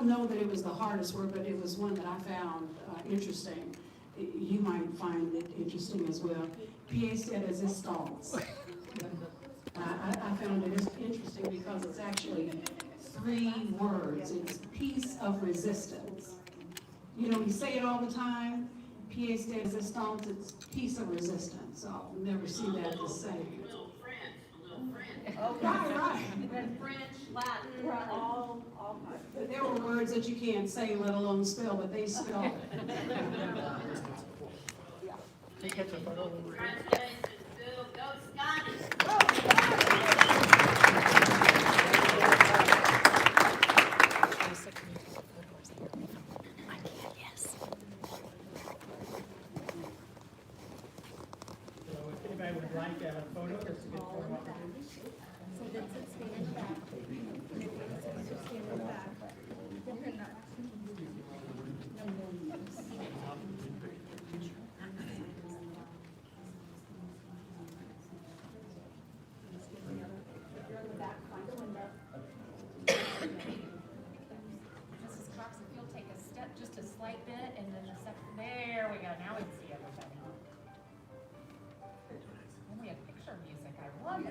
know that it was the hardest word, but it was one that I found interesting. You might find it interesting as well. Pièce de résistance. I found it interesting because it's actually 3 words. It's piece of resistance. You know, we say it all the time. Pièce de résistance, it's piece of resistance. So I'll never see that the same. A little French. Oh, right. French, Latin, all kinds. But there were words that you can't say, let alone spell, but they spell it. He gets a photo. Congratulations, Bill. Go Scotty. So if anybody would like a photo, that's a good photo opportunity. So Vincent, stand in the back. So stand in the back. Mrs. Cox, if you'll take a step, just a slight bit, and then a second, there we go, now we can see everybody. And we have picture music, I love it.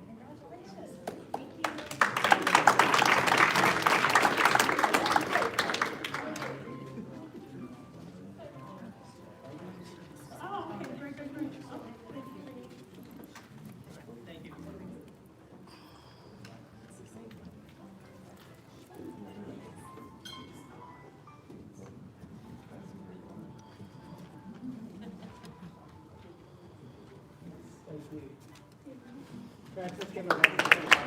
Congratulations. Thank you. Thank you. Thank you. Francis, give a round of applause.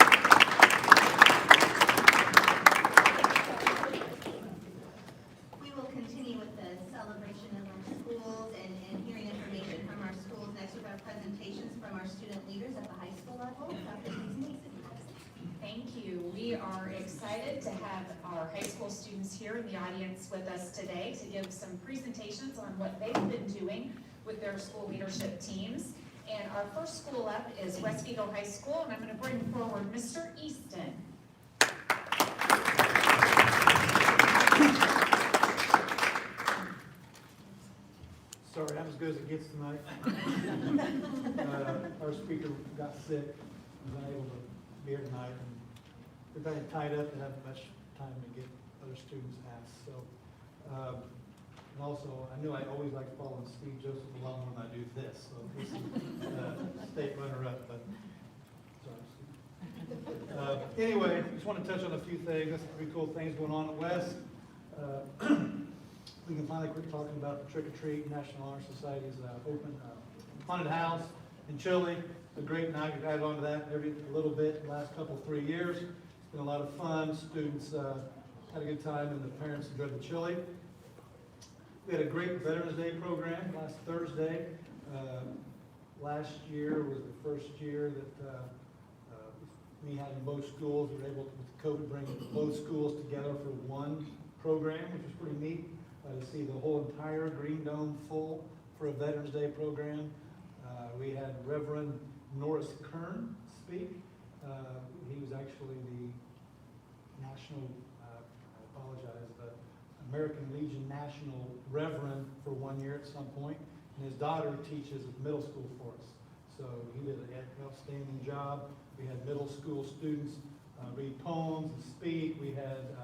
We will continue with the celebration of our schools and hearing information from our schools. Next, we have presentations from our student leaders at the high school level. Dr. Mason. Thank you. We are excited to have our high school students here in the audience with us today to give some presentations on what they've been doing with their school leadership teams. And our first school up is West Vigo High School, and I'm going to bring forward Mr. Easton. Sorry, I'm as good as it gets tonight. Our speaker got sick, was unable to be here tonight, and we've been tied up and haven't much time to get other students asked. So, and also, I know I always like following Steve Joseph along when I do this. So this is state runner-up, but sorry, Steve. Anyway, just want to touch on a few things. There's some pretty cool things going on in West. We can finally quit talking about the Trick or Treat. National Honor Society's open haunted house in Chile. It's a great night. We've added on to that every little bit the last couple, 3 years. It's been a lot of fun. Students had a good time, and the parents enjoyed the chili. We had a great Veterans Day program last Thursday. Last year was the first year that me having both schools, we were able to, with COVID, bring both schools together for one program, which was pretty neat. To see the whole entire Green Dome full for a Veterans Day program. We had Reverend Norris Kern speak. He was actually the national, I apologize, the American Legion National Reverend for 1 year at some point. And his daughter teaches at middle school for us. So he did an outstanding job. We had middle school students read poems and speak. We had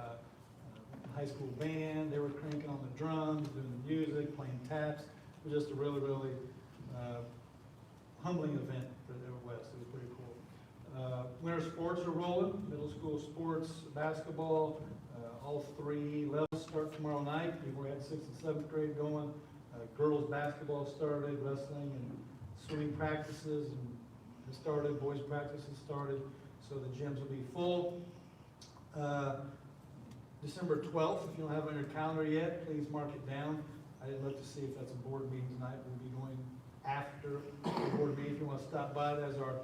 high school band. They were cranking on the drums, doing the music, playing taps. It was just a really, really humbling event for the West. It was pretty cool. Winter sports are rolling. Middle school sports, basketball, all 3 levels start tomorrow night. We had 6th and 7th grade going. Girls basketball started, wrestling and swimming practices and started. Boys practices started. So the gyms will be full. December 12th, if you don't have it on your calendar yet, please mark it down. I didn't look to see if that's a board meeting tonight. We'll be going after the board meeting. If you want to stop by, there's our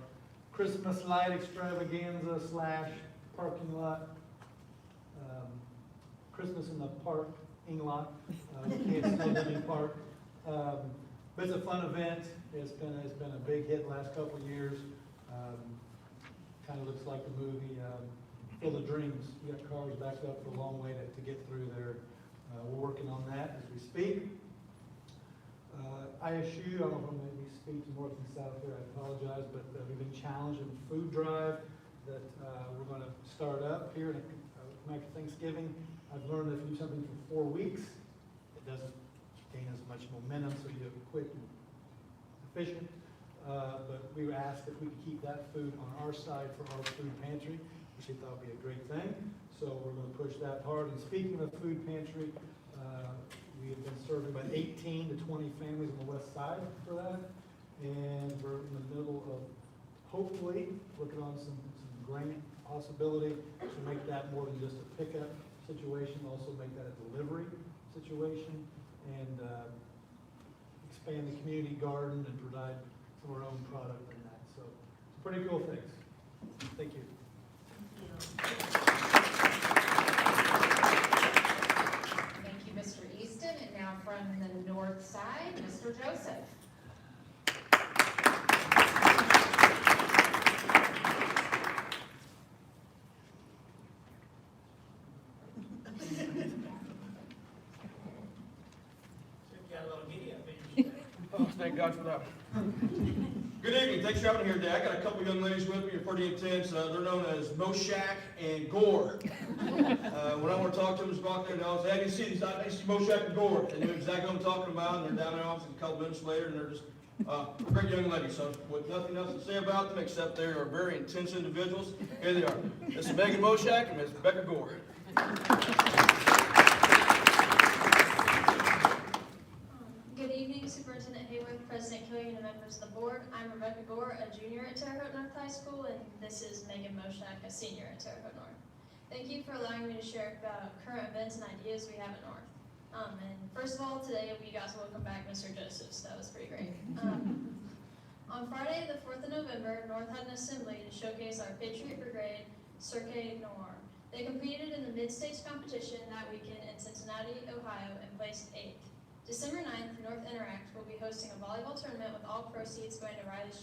Christmas light extravaganza / parking lot. Christmas in the parking lot. Kids still living park. But it's a fun event. It's been a big hit the last couple of years. kind of looks like the movie Field of Dreams. You got cars backed up for a long way to get through there. We're working on that as we speak. ISU, I don't know if I'm going to be speaking north and south here, I apologize, but we've been challenged in the food drive that we're going to start up here after Thanksgiving. I've learned that if you do something for 4 weeks, it doesn't gain as much momentum, so you do it quick and efficient. But we were asked if we could keep that food on our side for our food pantry, which we thought would be a great thing. So we're going to push that hard. And speaking of food pantry, we have been serving about 18 to 20 families on the west side for that. And we're in the middle of hopefully working on some grant possibility to make that more than just a pickup situation, also make that a delivery situation, and expand the community garden and provide some of our own product in that. So some pretty cool things. Thank you. Thank you, Mr. Easton. And now from the north side, Mr. Joseph. Oh, thank God for that. Good evening. Thanks for having me here today. I got a couple young ladies with me. They're pretty intense. They're known as Moshak and Gore. When I want to talk to them, just walk there and I'll say, "Hey, you see these? I see Moshak and Gore." And they know exactly what I'm talking about. And they're down in the office a couple minutes later, and they're just great young ladies. So with nothing else to say about them except they are very intense individuals, here they are. This is Megan Moshak and Ms. Becca Gore. Good evening, Superintendent Hayworth, President Killian, and members of the board. I'm Rebecca Gore, a junior at Terre Haute North High School, and this is Megan Moshak, a senior at Terre Haute North. Thank you for allowing me to share about current events and ideas we have at North. And first of all, today we got to welcome back Mr. Joseph, so that was pretty great. On Friday, the 4th of November, North had an assembly to showcase our Patriot Brigade Cirque Noir. They competed in the mid-stage competition that weekend in Cincinnati, Ohio, and placed 8th. December 9th, North Interact will be hosting a volleyball tournament with all proceeds going to Riley's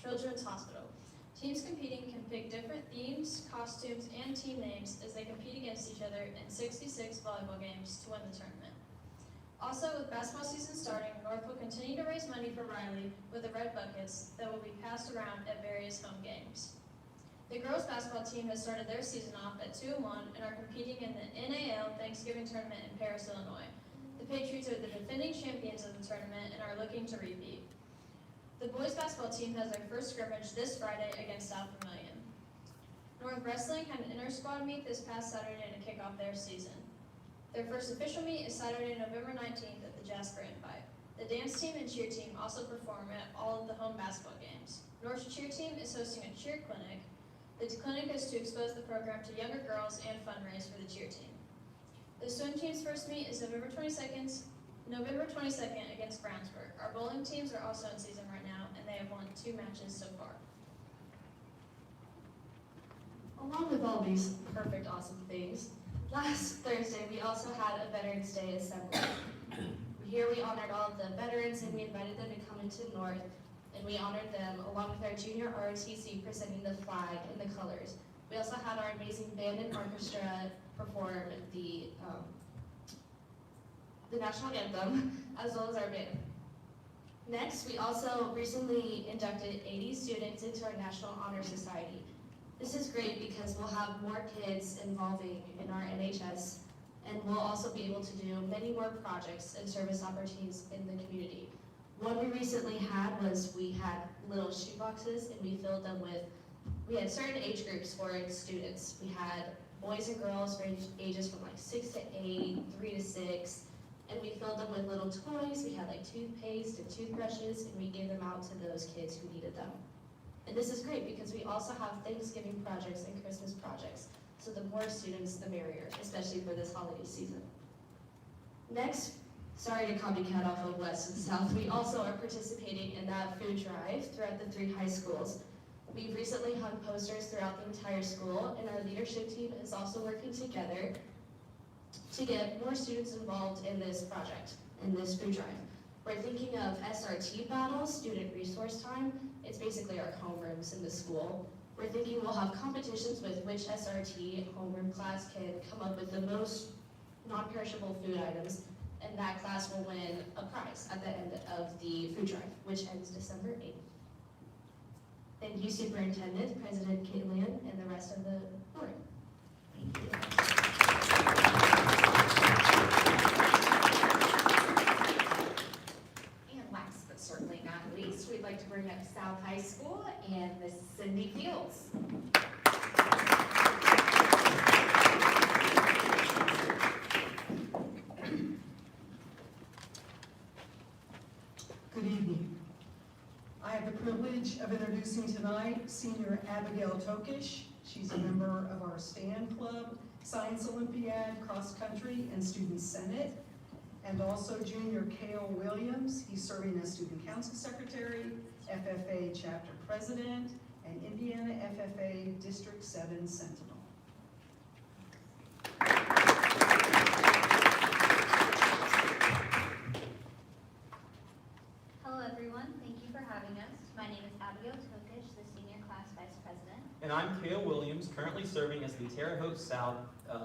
Children's Hospital. Teams competing can pick different themes, costumes, and team names as they compete against each other in 66 volleyball games to win the tournament. Also, with basketball season starting, North will continue to raise money for Riley with the red buckets that will be passed around at various home games. The girls basketball team has started their season off at 2-1 and are competing in the NAL Thanksgiving tournament in Paris, Illinois. The Patriots are the defending champions of the tournament and are looking to repeat. The boys basketball team has their first scrimmage this Friday against South Vermilion. North Wrestling had an inter-squad meet this past Saturday to kick off their season. Their first official meet is Saturday, November 19th at the Jasper Invite. The dance team and cheer team also perform at all of the home basketball games. North's cheer team is hosting a cheer clinic. The clinic is to expose the program to younger girls and fundraise for the cheer team. The swim team's first meet is November 22nd against Brownsburg. Our bowling teams are also in season right now, and they have won 2 matches so far. Along with all these perfect, awesome things, last Thursday we also had a Veterans Day assembly. Here we honored all of the veterans and we invited them to come into North, and we honored them along with our junior ROTC presenting the flag and the colors. We also had our amazing band and orchestra perform the national anthem, as well as our band. Next, we also recently inducted 80 students into our National Honor Society. This is great because we'll have more kids involving in our NHS, and we'll also be able to do many more projects and service opportunities in the community. One we recently had was we had little shoe boxes, and we filled them with, we had certain age groups for students. We had boys and girls ranged ages from like 6 to 8, 3 to 6, and we filled them with little toys. We had like toothpaste and toothbrushes, and we gave them out to those kids who needed them. And this is great because we also have Thanksgiving projects and Christmas projects, so the more students, the merrier, especially for this holiday season. Next, sorry to copycat off of West and South, we also are participating in that food drive throughout the 3 high schools. We've recently hung posters throughout the entire school, and our leadership team is also working together to get more students involved in this project, in this food drive. We're thinking of SRT battles, student resource time. It's basically our homerooms in the school. We're thinking we'll have competitions with which SRT homeroom class can come up with the most non-perishable food items, and that class will win a prize at the end of the food drive, which ends December 8th. Thank you, Superintendent, President Caitlin, and the rest of the board. Thank you. And last but certainly not least, we'd like to bring up South High School and Miss Cindy Fields. Good evening. I have the privilege of introducing tonight Senior Abigail Tokish. She's a member of our STAND Club, Science Olympiad, Cross Country, and Student Senate. And also Junior Cale Williams. He's serving as Student Council Secretary, FFA Chapter President, and Indiana FFA District 7 Sentinel. Hello everyone, thank you for having us. My name is Abigail Tokish, the Senior Class Vice President. And I'm Cale Williams, currently serving as the Terre Haute South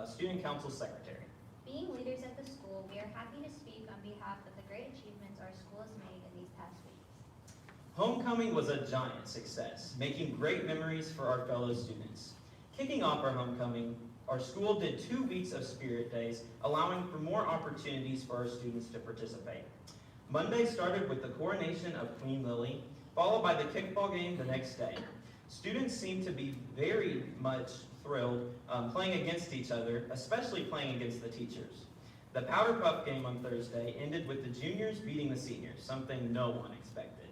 Student Council Secretary. Being leaders at the school, we are happy to speak on behalf of the great achievements our school has made in these past weeks. Homecoming was a giant success, making great memories for our fellow students. Kicking off our homecoming, our school did 2 weeks of Spirit Days, allowing for more opportunities for our students to participate. Monday started with the coronation of Queen Lily, followed by the kickball game the next day. Students seemed to be very much thrilled playing against each other, especially playing against the teachers. The Powder Puff game on Thursday ended with the juniors beating the seniors, something no one expected.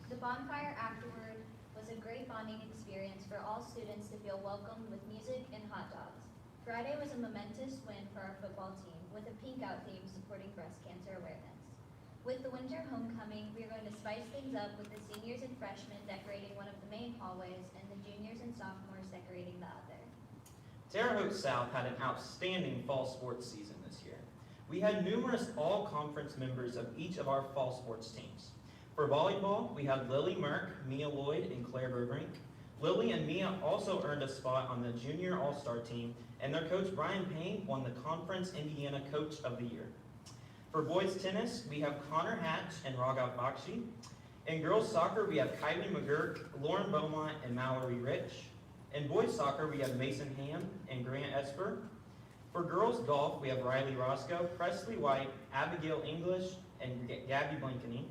The bonfire afterward was a great bonding experience for all students to feel welcomed with music and hot dogs. Friday was a momentous win for our football team with a pink out theme supporting breast cancer awareness. With the winter homecoming, we are going to spice things up with the seniors and freshmen decorating one of the main hallways and the juniors and sophomores decorating the other. Terre Haute South had an outstanding fall sports season this year. We had numerous all-conference members of each of our fall sports teams. For volleyball, we had Lily Merck, Mia Lloyd, and Claire Berbrink. Lily and Mia also earned a spot on the Junior All-Star team, and their coach Brian Payne won the Conference Indiana Coach of the Year. For boys tennis, we have Connor Hatch and Raghav Bakshi. In girls soccer, we have Kylie McGurk, Lauren Beaumont, and Mallory Rich. In boys soccer, we have Mason Ham and Grant Esper. For girls golf, we have Riley Roscoe, Presley White, Abigail English, and Gabby Blankeny.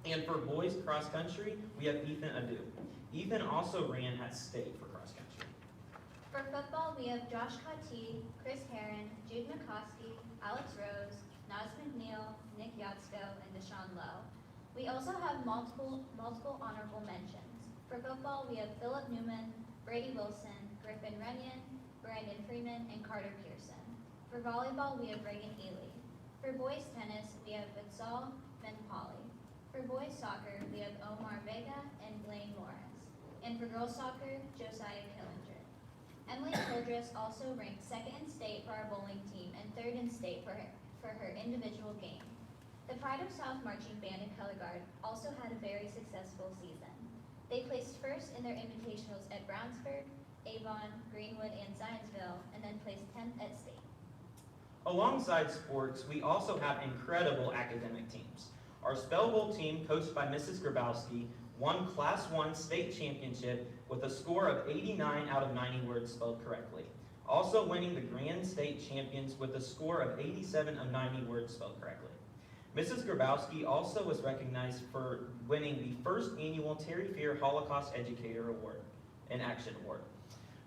And for boys cross country, we have Ethan Adu. Ethan also ran at state for cross country. For football, we have Josh Cottee, Chris Herron, Jude McCoskey, Alex Rose, Naz McNeil, Nick Yatsko, and Deshaun Lowe. We also have multiple honorable mentions. For football, we have Philip Newman, Brady Wilson, Griffin Runyon, Brandon Freeman, and Carter Pearson. For volleyball, we have Reagan Ely. For boys tennis, we have Vitzal Menpali. For boys soccer, we have Omar Vega and Blaine Morris. And for girls soccer, Josiah Killinger. Emily Childress also ranked 2nd in state for our bowling team and 3rd in state for her individual game. The Pride of South Marching Band and Color Guard also had a very successful season. They placed 1st in their invitationals at Brownsburg, Avon, Greenwood, and Zionsville, and then placed 10th at state. Alongside sports, we also have incredible academic teams. Our Spell Bowl team, coached by Mrs. Grabowski, won Class 1 state championship with a score of 89 out of 90 words spelled correctly. Also winning the Grand State Champions with a score of 87 of 90 words spelled correctly. Mrs. Grabowski also was recognized for winning the 1st annual Terry Fear Holocaust Educator Award, an Action Award.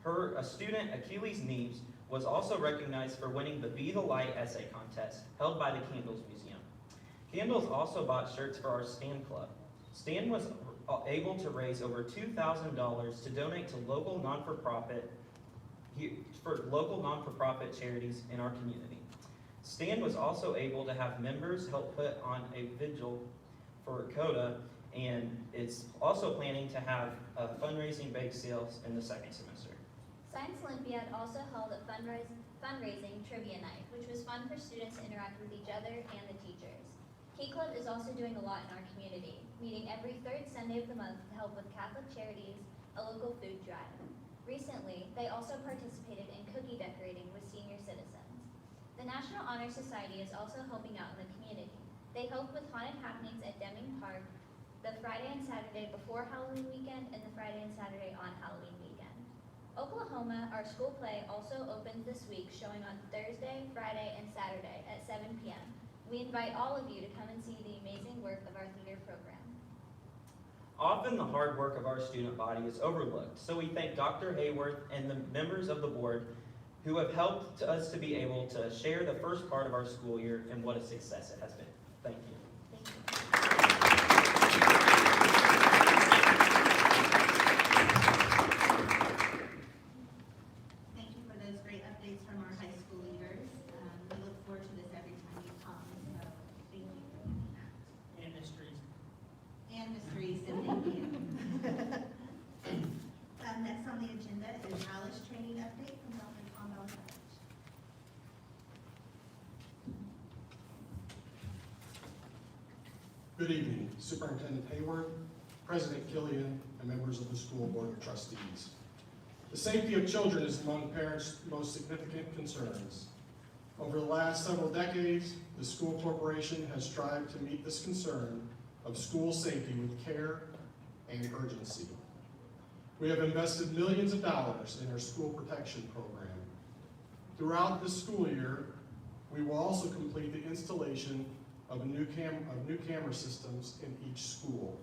Her student, Achilles Neves, was also recognized for winning the Be the Light essay contest held by the Candles Museum. Candles also bought shirts for our STAND Club. STAND was able to raise over $2,000 to donate to local non-for-profit charities in our community. STAND was also able to have members help put on a vigil for CODA, and it's also planning to have fundraising bake sales in the 2nd semester. Science Olympiad also held a fundraising trivia night, which was fun for students to interact with each other and the teachers. Key Club is also doing a lot in our community, meeting every 3rd Sunday of the month to help with Catholic charities a local food drive. Recently, they also participated in cookie decorating with senior citizens. The National Honor Society is also helping out in the community. They help with haunted happenings at Deming Park the Friday and Saturday before Halloween weekend and the Friday and Saturday on Halloween weekend. Oklahoma, our school play, also opens this week, showing on Thursday, Friday, and Saturday at 7 p.m. We invite all of you to come and see the amazing work of our theater program. Often the hard work of our student body is overlooked, so we thank Dr. Hayworth and the members of the board who have helped us to be able to share the first part of our school year and what a success it has been. Thank you. Thank you for those great updates from our high school leaders. We look forward to this every time you come, so thank you for doing that. And mysteries. And Ms. Reese, and thank you. Next on the agenda is Alice training update from Dr. Tom Belfort. Good evening, Superintendent Hayward, President Killian, and members of the School Board of Trustees. The safety of children is among parents' most significant concerns. Over the last several decades, the school corporation has strived to meet this concern of school safety with care and urgency. We have invested millions of dollars in our school protection program. Throughout this school year, we will also complete the installation of new camera systems in each school.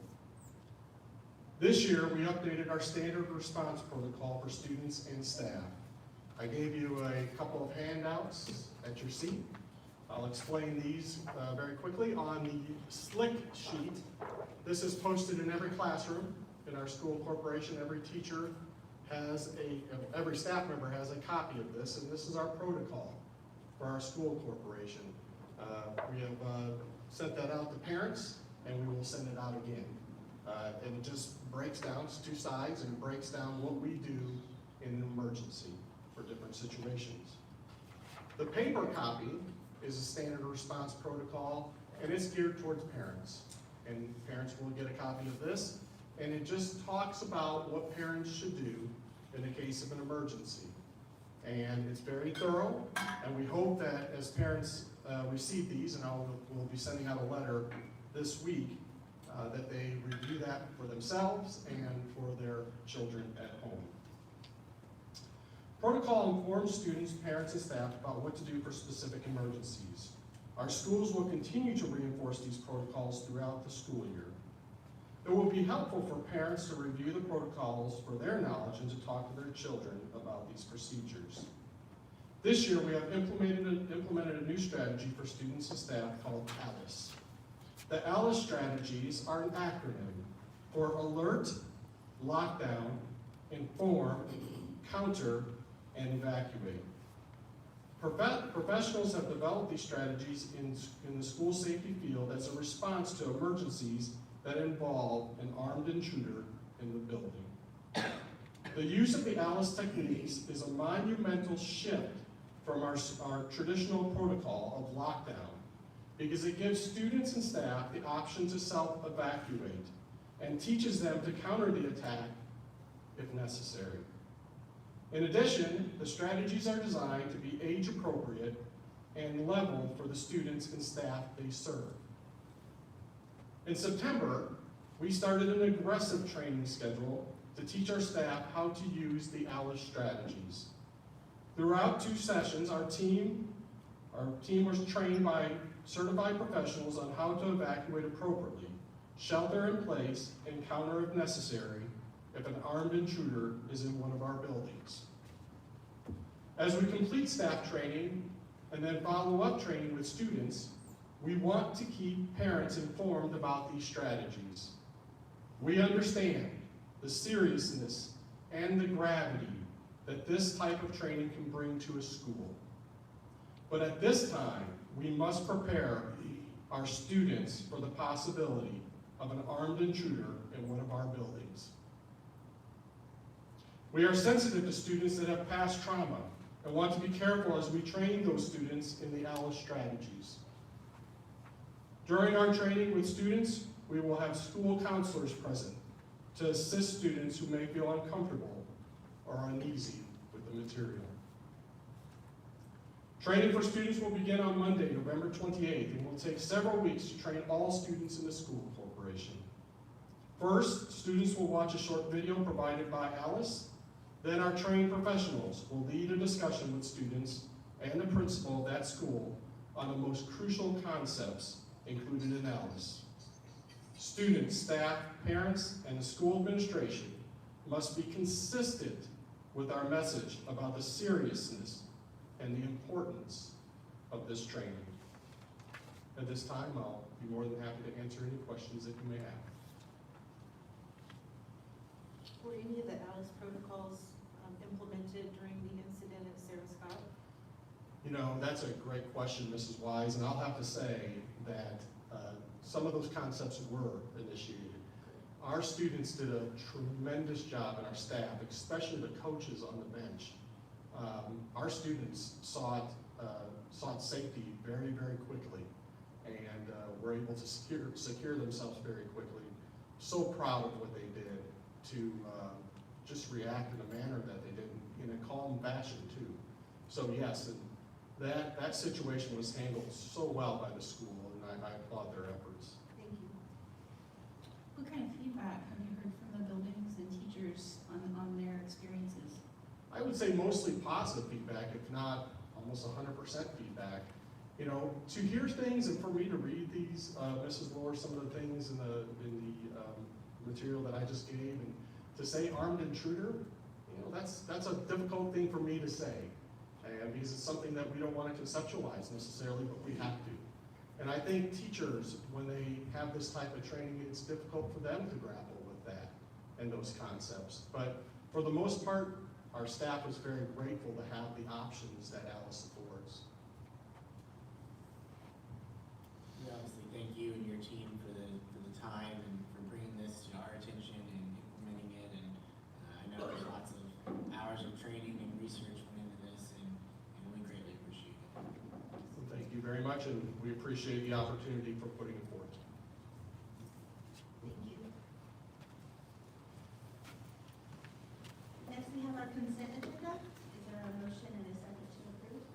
This year, we updated our standard response protocol for students and staff. I gave you a couple of handouts at your seat. I'll explain these very quickly. On the slick sheet, this is posted in every classroom in our school corporation. Every teacher has every staff member has a copy of this, and this is our protocol for our school corporation. We have sent that out to parents, and we will send it out again. And it just breaks down, it's two sides, and it breaks down what we do in an emergency for different situations. The paper copy is a standard response protocol, and it's geared towards parents. And parents will get a copy of this, and it just talks about what parents should do in the case of an emergency. And it's very thorough, and we hope that as parents receive these, and we'll be sending out a letter this week, that they review that for themselves and for their children at home. Protocol informs students, parents, and staff about what to do for specific emergencies. Our schools will continue to reinforce these protocols throughout the school year. It will be helpful for parents to review the protocols for their knowledge and to talk to their children about these procedures. This year, we have implemented a new strategy for students and staff called ALICE. The ALICE strategies are an acronym for Alert, Lockdown, Inform, Counter, and Evacuate. Professionals have developed these strategies in the school safety field as a response to emergencies that involve an armed intruder in the building. The use of the ALICE techniques is a monumental shift from our traditional protocol of lockdown, because it gives students and staff the option to self-evacuate and teaches them to counter the attack if necessary. In addition, the strategies are designed to be age-appropriate and level for the students and staff they serve. In September, we started an aggressive training schedule to teach our staff how to use the ALICE strategies. Throughout 2 sessions, our team was trained by certified professionals on how to evacuate appropriately, shelter in place, and counter if necessary if an armed intruder is in one of our buildings. As we complete staff training and then follow-up training with students, we want to keep parents informed about these strategies. We understand the seriousness and the gravity that this type of training can bring to a school. But at this time, we must prepare our students for the possibility of an armed intruder in one of our buildings. We are sensitive to students that have past trauma and want to be careful as we train those students in the ALICE strategies. During our training with students, we will have school counselors present to assist students who may feel uncomfortable or uneasy with the material. Training for students will begin on Monday, November 28th, and will take several weeks to train all students in the school corporation. First, students will watch a short video provided by Alice. Then our trained professionals will lead a discussion with students and the principal of that school on the most crucial concepts included in Alice. Students, staff, parents, and the school administration must be consistent with our message about the seriousness and the importance of this training. At this time, I'll be more than happy to answer any questions that you may have. Were any of the Alice protocols implemented during the incident at Sarah Scott? You know, that's a great question, Mrs. Wise, and I'll have to say that some of those concepts were initiated. Our students did a tremendous job, and our staff, especially the coaches on the bench. Our students sought safety very, very quickly, and were able to secure themselves very quickly. So proud of what they did to just react in a manner that they did in a calm fashion too. So yes, and that situation was handled so well by the school, and I applaud their efforts. Thank you. What kind of feedback have you heard from the buildings and teachers on their experiences? I would say mostly positive feedback, if not almost 100% feedback. You know, to hear things and for me to read these, Mrs. Lohr, some of the things in the material that I just gave, and to say armed intruder, you know, that's a difficult thing for me to say. And because it's something that we don't want to conceptualize necessarily, but we have to. And I think teachers, when they have this type of training, it's difficult for them to grapple with that and those concepts. But for the most part, our staff is very grateful to have the options that Alice affords. We obviously thank you and your team for the time and for bringing this to our attention and implementing it. And I know there's lots of hours of training and research went into this, and we greatly appreciate it. So thank you very much, and we appreciate the opportunity for putting it forth. Thank you. Next, we have our consent agenda. Is there a motion and a second to approve?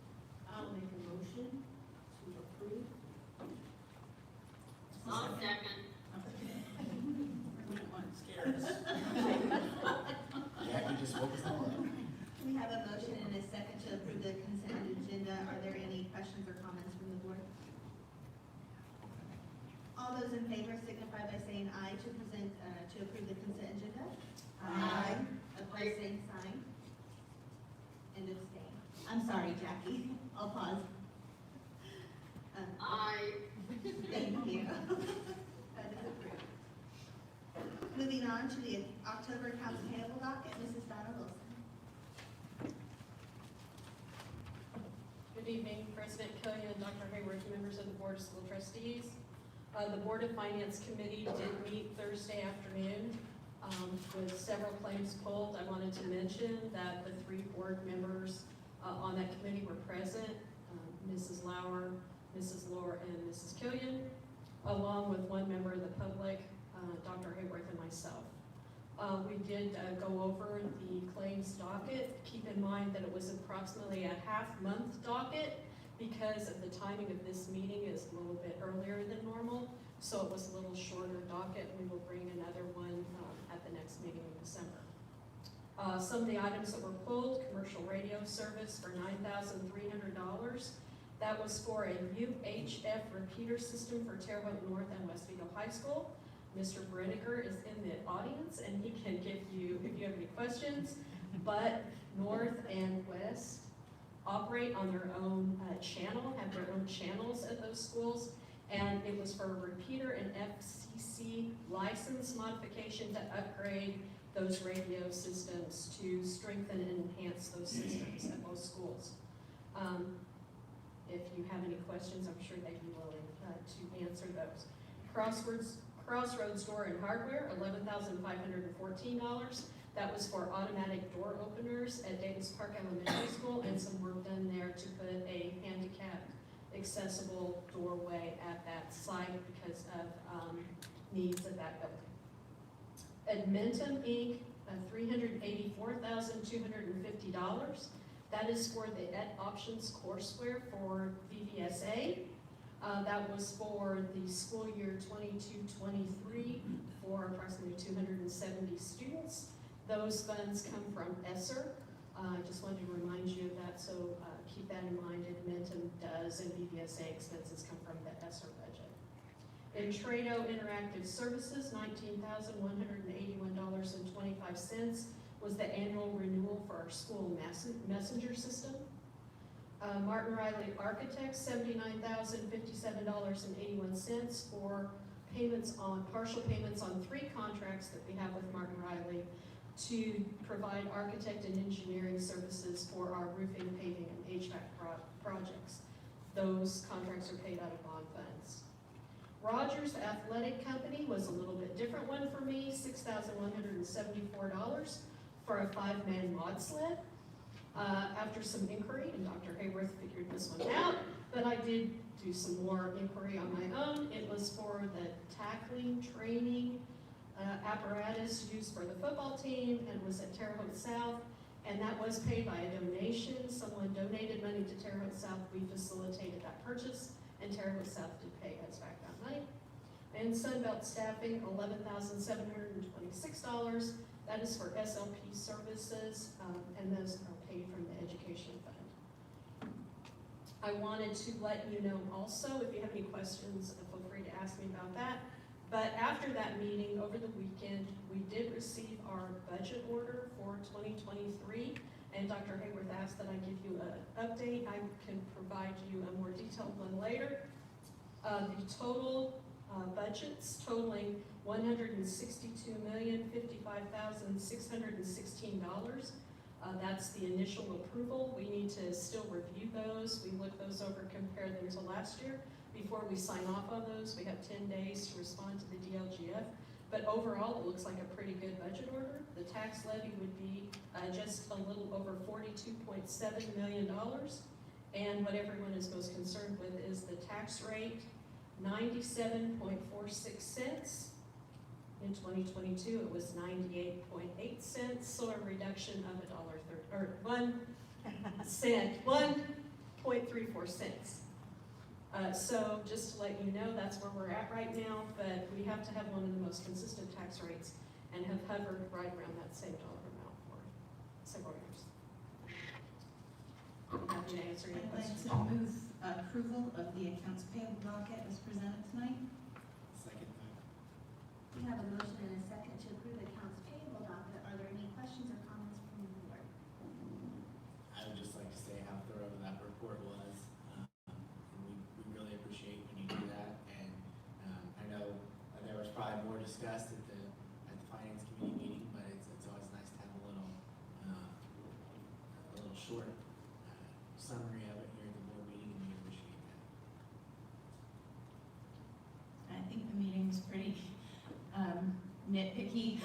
I'll make a motion to approve. I'll second. Jackie just woke us all up. We have a motion and a second to approve the consent agenda. Are there any questions or comments from the board? All those in favor signify by saying aye to approve the consent agenda. Aye. Opposed, same sign. And abstain. I'm sorry, Jackie. I'll pause. Aye. Thank you. That is approved. Moving on to the October accounts payable docket, Mrs. Donna Wilson. Good evening, President Killian, Dr. Hayward, members of the Board of School Trustees. The Board of Finance Committee did meet Thursday afternoon with several claims pulled. I wanted to mention that the 3 board members on that committee were present, Mrs. Lauer, Mrs. Lohr, and Mrs. Killian, along with 1 member of the public, Dr. Hayworth and myself. We did go over the claims docket. Keep in mind that it was approximately a half-month docket because of the timing of this meeting is a little bit earlier than normal, so it was a little shorter docket. We will bring another one at the next meeting in December. Some of the items that were pulled: commercial radio service for $9,300. That was for a UHF repeater system for Terre Haute North and West Vigo High School. Mr. Brenniger is in the audience and he can give you, if you have any questions, but North and West operate on their own channel, have their own channels at those schools, and it was for a repeater and FCC license modification to upgrade those radio systems to strengthen and enhance those systems at most schools. If you have any questions, I'm sure they'd be willing to answer those. Crossroads Door and Hardware, $11,514. That was for automatic door openers at Davis Park Elementary School, and some work done there to put a handicapped accessible doorway at that site because of needs of that building. Admentum Inc., $384,250. That is for the Ed Options courseware for VVSA. That was for the school year 22-23 for approximately 270 students. Those funds come from ESSER. I just wanted to remind you of that, so keep that in mind. Admentum does, and VVSA expenses come from the ESSER budget. Intrado Interactive Services, $19,181.25 was the annual renewal for our school messenger system. Martin Riley Architects, $79,057.81 for partial payments on 3 contracts that we have with Martin Riley to provide architect and engineering services for our roofing, paving, and HVAC projects. Those contracts are paid out of bond funds. Rogers Athletic Company was a little bit different one for me, $6,174 for a 5-man mod sled. After some inquiry, and Dr. Hayworth figured this one out, but I did do some more inquiry on my own. It was for the tackling training apparatus used for the football team, and it was at Terre Haute South, and that was paid by a donation. Someone donated money to Terre Haute South. We facilitated that purchase, and Terre Haute South did pay us back that money. And Sunbelt Staffing, $11,726. That is for SLP services, and those are paid from the education fund. I wanted to let you know also, if you have any questions, feel free to ask me about that. But after that meeting over the weekend, we did receive our budget order for 2023, and Dr. Hayworth asked that I give you an update. I can provide you a more detailed one later. The total budgets totaling $162,055,616. That's the initial approval. We need to still review those. We look those over, compare them to last year. Before we sign off on those, we have 10 days to respond to the DLGF. But overall, it looks like a pretty good budget order. The tax levy would be just a little over $42.7 million. And what everyone is most concerned with is the tax rate, 97.46 cents. In 2022, it was 98.8 cents, so a reduction of $1 cent, 1.34 cents. So just to let you know, that's where we're at right now, but we have to have one of the most consistent tax rates and have hovered right around that same dollar amount for several years. I'm happy to answer any I'd like questions. to move approval of the accounts payable docket as presented tonight. Second that. We have a motion and a second to approve the accounts payable docket. Are there any questions or comments from the board? I would just like to say how thorough that report was. And we really appreciate when you do that. And I know there was probably more discussed at the finance committee meeting, but it's always nice to have a little short summary of it here at the board meeting, and we appreciate that. I think the meeting's pretty nitpicky.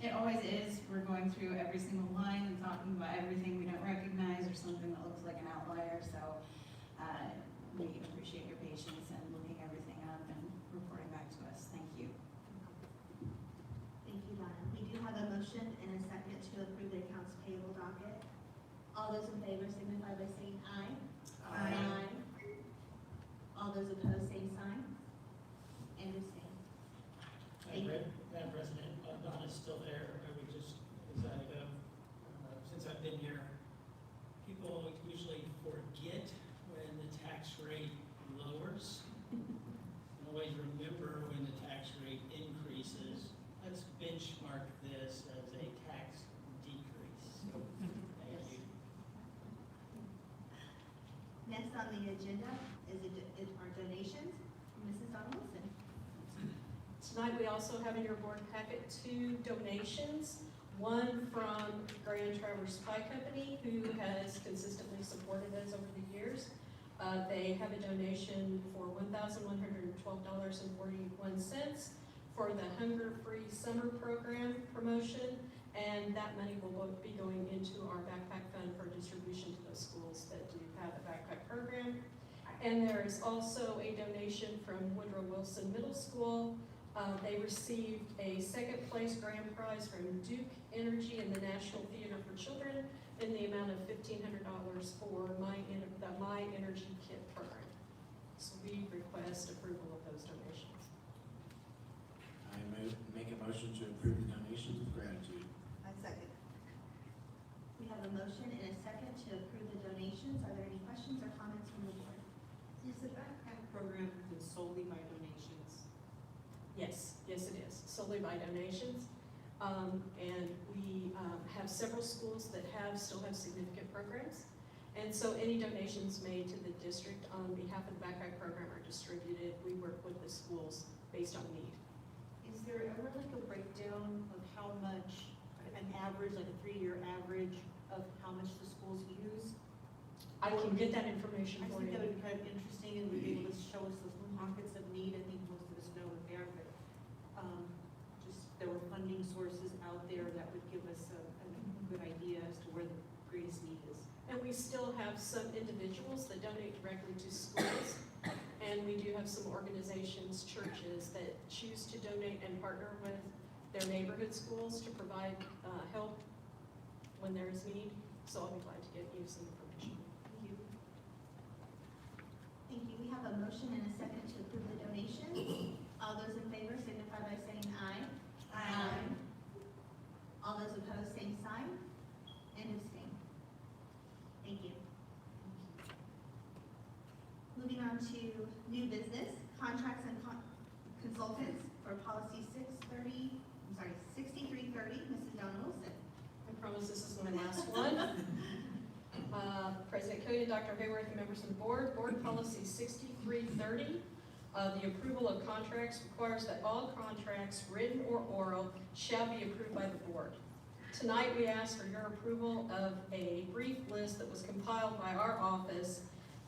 It always is. We're going through every single line and talking about everything we don't recognize or something that looks like an outlier. So we appreciate your patience and looking everything up and reporting back to us. Thank you. Thank you, Donna. We do have a motion and a second to approve the accounts payable docket. All those in favor signify by saying aye. Aye. All those opposed, same sign. And abstain. Madam President, Donna's still there. I would just, since I've been here, people usually forget when the tax rate lowers. And always remember when the tax rate increases. Let's benchmark this as a tax decrease. Thank you. Next on the agenda is our donations. Mrs. Donna Wilson. Tonight, we also have in your board packet 2 donations. One from Grand Traverse Pie Company, who has consistently supported us over the years. They have a donation for $1,112.41 for the Hunger Free Summer Program promotion, and that money will be going into our backpack fund for distribution to those schools that do have a backpack program. And there is also a donation from Woodrow Wilson Middle School They received a second place grand prize from Duke Energy in the National Theater for Children in the amount of $1,500 for the My Energy Kit program. So we request approval of those donations. I make a motion to approve the donations with gratitude. I second. We have a motion and a second to approve the donations. Are there any questions or comments from the board? Is the backpack program solely by donations? Yes, it is, solely by donations. And we have several schools that still have significant programs. And so any donations made to the district on behalf of the backpack program are distributed. We work with the schools based on need. Is there ever like a breakdown of how much, an average, like a 3-year average of how much the schools use? I can get that information I for think you. that would be kind of interesting and would be able to show us those pockets of need. I think most of us know what they are, but just there were funding sources out there that would give us a good idea as to where the greatest need is. And we still have some individuals that donate directly to schools. And we do have some organizations, churches, that choose to donate and partner with their neighborhood schools to provide help when there is need. So I'll be glad to get you some information. Thank you. Thank you. We have a motion and a second to approve the donations. All those in favor signify by saying aye. Aye. All those opposed, same sign. And abstain. Thank you. Moving on to new business, contracts and consultants for policy 6330, Mrs. Donna Wilson. I promise this is my last one. President Killian, Dr. Hayworth, and members of the board, Board Policy 6330, the approval of contracts requires that all contracts, written or oral, shall be approved by the board. Tonight, we ask for your approval of a brief list that was compiled by our office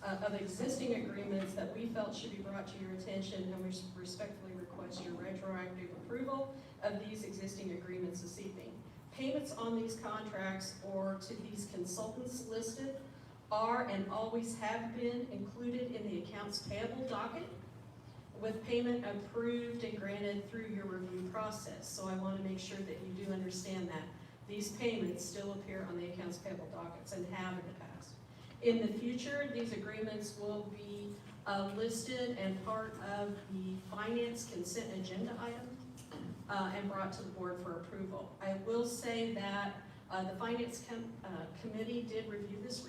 of existing agreements that we felt should be brought to your attention, and we respectfully request your retroactive approval of these existing agreements this evening. Payments on these contracts or to these consultants listed are and always have been included in the accounts payable docket, with payment approved and granted through your review process. So I want to make sure that you do understand that these payments still appear on the accounts payable dockets and have in the past. In the future, these agreements will be listed and part of the finance consent agenda item and brought to the board for approval. I will say that the finance committee did review this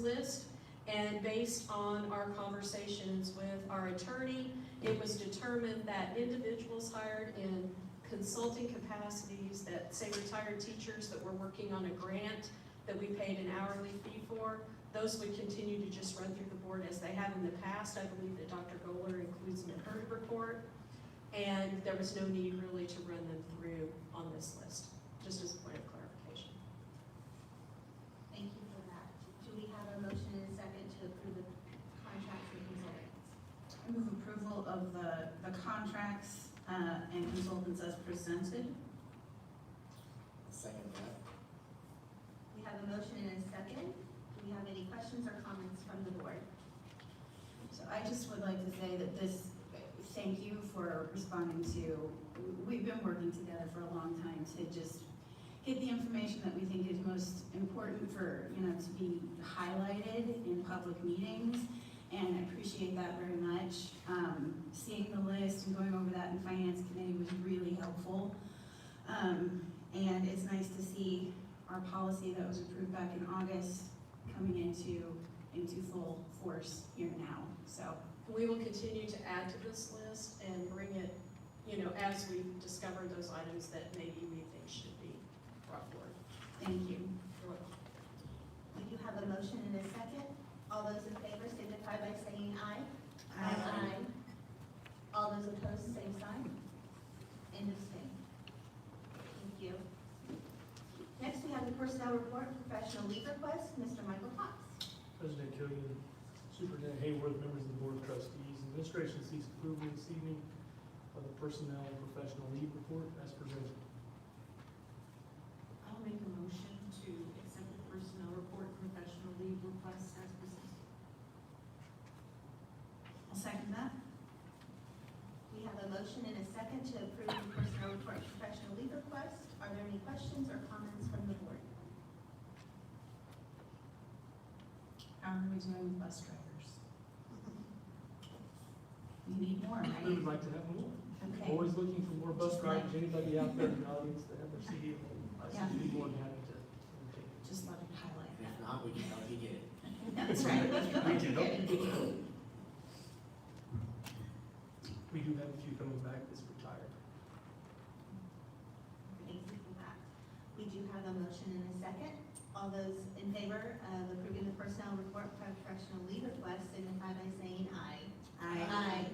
list, and based on our conversations with our attorney, it was determined that individuals hired in consulting capacities, that say retired teachers that were working on a grant that we paid an hourly fee for, those would continue to just run through the board as they have in the past. I believe that Dr. Goller includes them in her report, and there was no need really to run them through on this list, just as a point of clarification. Thank you for that. Do we have a motion and a second to approve the contracts and consultants? I move approval of the contracts and consultants as presented. Second that. We have a motion and a second. Do we have any questions or comments from the board? So I just would like to say that thank you for responding to, we've been working together for a long time to just get the information that we think is most important for, to be highlighted in public meetings. And I appreciate that very much. Seeing the list and going over that in Finance Committee was really helpful. And it's nice to see our policy that was approved back in August coming into full force here now, so. We will continue to add to this list and bring it, as we discover those items that maybe we think should be brought forward. Thank you. You're welcome. We do have a motion and a second. All those in favor signify by saying aye. Aye. All those opposed, same sign. And abstain. Thank you. Next, we have the personnel report, professional leave request, Mr. Michael Cox. President Killian, Superintendent Hayworth, members of the Board of Trustees, administration seeks approval this evening of the personnel and professional leave report as presented. I'll make a motion to accept the personnel report and professional leave requests as presented. I'll second that. We have a motion motion and a second to approve the personnel report professional leave request. Are there any questions or comments from the board? How are we doing with bus drivers? We need more, We would right? like to have more. Okay. Always looking for more bus drivers, anybody out there in the audience that have their CD, I would be more than happy to take it. Just let me highlight And if that. not, we can help you get it. That's right. We do. We do have a few coming back that's retired. Thank you for that. We do have a motion and a second. All those in favor of approving the personnel report professional leave request signify by saying aye. Aye.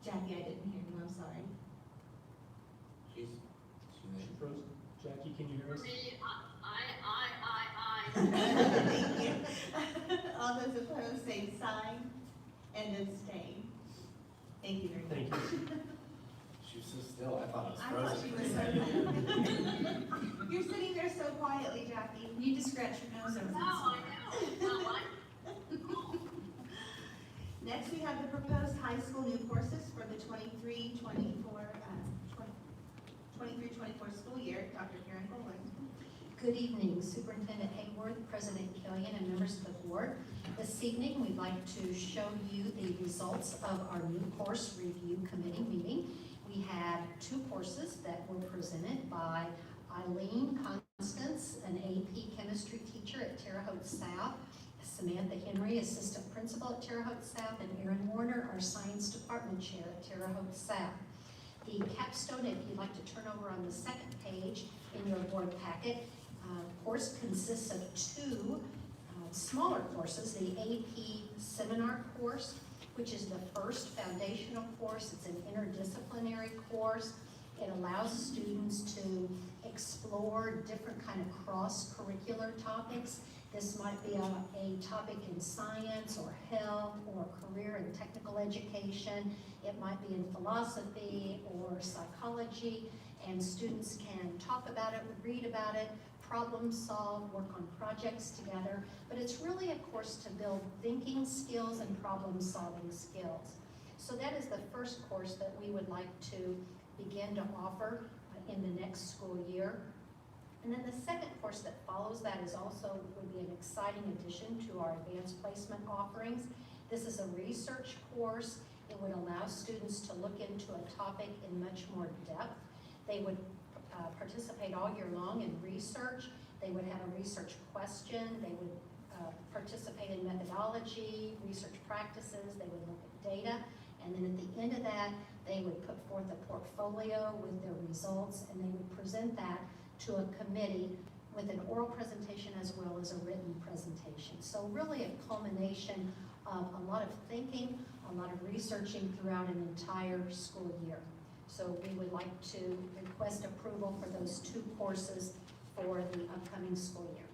Jackie, I didn't hear you, I'm sorry. She's She froze. Jackie, can you hear us? For me, I. Thank you. All those opposed, same sign, and abstain. Thank you very much. Thank you. she was so still, I thought I it was thought frozen. she was so You're sitting there so quietly, Jackie. You just scratch your nose every No, once I in a while. know. No, I. Next, we have the proposed high school new courses for the 23-24 school year. Dr. Karen Golan. Good evening, Superintendent Hayworth, President Killian, and members of the board. This evening, we'd like to show you the results of our new course review committee meeting. We had 2 courses that were presented by Eileen Constance, an AP chemistry teacher at Terre Haute South, Samantha Henry, assistant principal at Terre Haute South, and Erin Warner, our science department chair at Terre Haute South. The capstone, if you'd like to turn over on the second page in your board packet, course consists of 2 smaller courses. The AP seminar course, which is the first foundational course. It's an interdisciplinary course. It allows students to explore different kind of cross-curricular topics. This might be a topic in science or health or career and technical education. It might be in philosophy or psychology, and students can talk about it, read about it, problem solve, work on projects together, but it's really a course to build thinking skills and problem solving skills. So that is the first course that we would like to begin to offer in the next school year. And then the second course that follows that is also would be an exciting addition to our advanced placement offerings. This is a research course. It would allow students to look into a topic in much more depth. They would participate all year long in research. They would have a research question. They would participate in methodology, research practices. They would look at data. And then at the end of that, they would put forth a portfolio with their results, and they would present that to a committee with an oral presentation as well as a written presentation. So really a culmination of a lot of thinking, a lot of researching throughout an entire school year. So we would like to request approval for those 2 courses for the upcoming school year.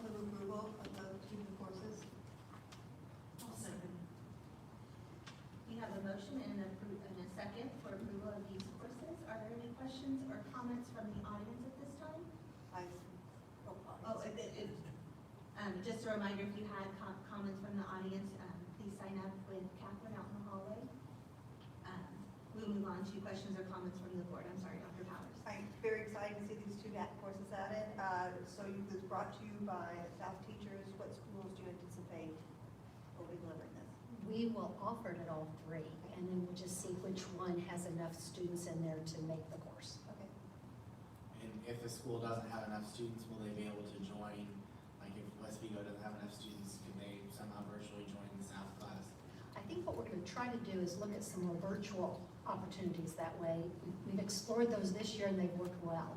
Move approval of those 2 courses. I'll second. We have a motion and a second for approval of these courses. Are there any questions or comments from the audience at this time? Just a reminder, if you had comments from the audience, please sign up with Catherine out in the hallway. We'll move on to questions or comments from the board. I'm sorry, Dr. Powers. I'm very excited to see these 2 courses added. So this is brought to you by South teachers. What schools do you anticipate will be delivering this? We will offer it at all 3, and then we'll just see which one has enough students in there to make the course. Okay. And if the school doesn't have enough students, will they be able to join? Like if West Vigo doesn't have enough students, can they somehow virtually join the South class? I think what we're going to try to do is look at some more virtual opportunities that way. We've explored those this year and they've worked well.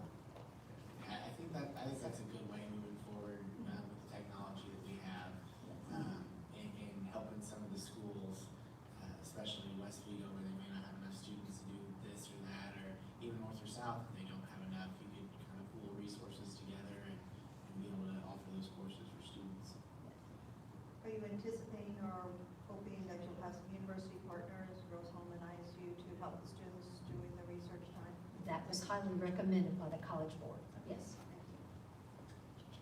I think that's a good way moving forward with the technology that we have in helping some of the schools, especially West Vigo, where they may not have enough students to do this or that, or even North or South, if they don't have enough. You could kind of pool resources together and be able to offer those courses for students. Are you anticipating or hoping that you'll have some university partners, Rose Home and ISU, to help the students doing the research time? That was highly recommended by the College Board, yes.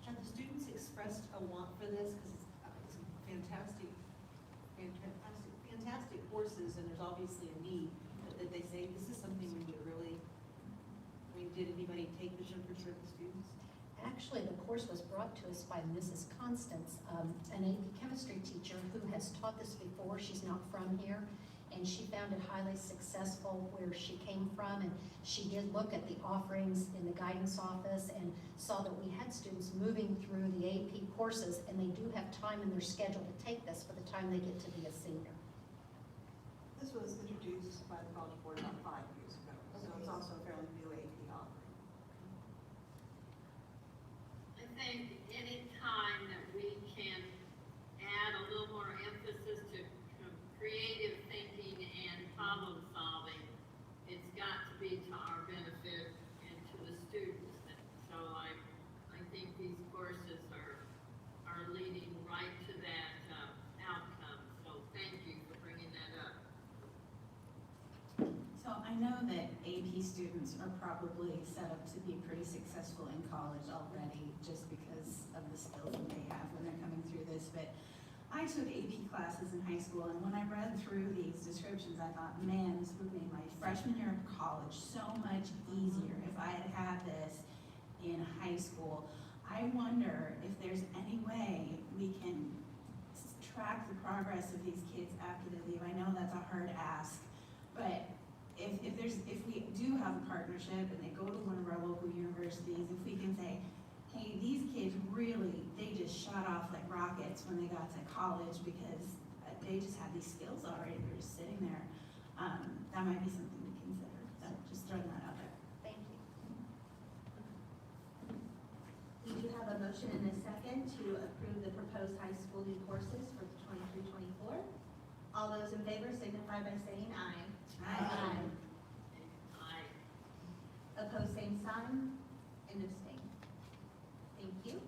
Have the students expressed a want for this? Because it's a fantastic courses, and there's obviously a need, that they say, this is something we would really, I mean, did anybody take the temperature of the students? Actually, the course was brought to us by Mrs. Constance, an AP chemistry teacher who has taught this before. She's not from here, and she found it highly successful where she came from, and she did look at the offerings in the guidance office and saw that we had students moving through the AP courses, and they do have time in their schedule to take this by the time they get to be a senior. This was introduced by the College Board about 5 years ago, so it's also a fairly new AP offering. I think any time that we can add a little more emphasis to creative thinking and problem solving, it's got to be to our benefit and to the students. And so I think these courses are leading right to that outcome. So thank you for bringing that up. So I know that AP students are probably set up to be pretty successful in college already just because of the skills that they have when they're coming through this, but I took AP classes in high school, and when I read through these descriptions, I thought, man, this would make my freshman year of college so much easier if I had had this in high school. I wonder if there's any way we can track the progress of these kids after they leave. I know that's a hard ask, but if we do have a partnership and they go to one of our local universities, if we can say, hey, these kids really, they just shot off like rockets when they got to college because they just had these skills already, they're just sitting there. That might be something to consider, so just throwing that out there. Thank you. We do have a motion and a second to approve the proposed high school new courses for 23-24. All those in favor signify by saying aye. Aye. Aye. Opposed, same sign, and abstain. Thank you.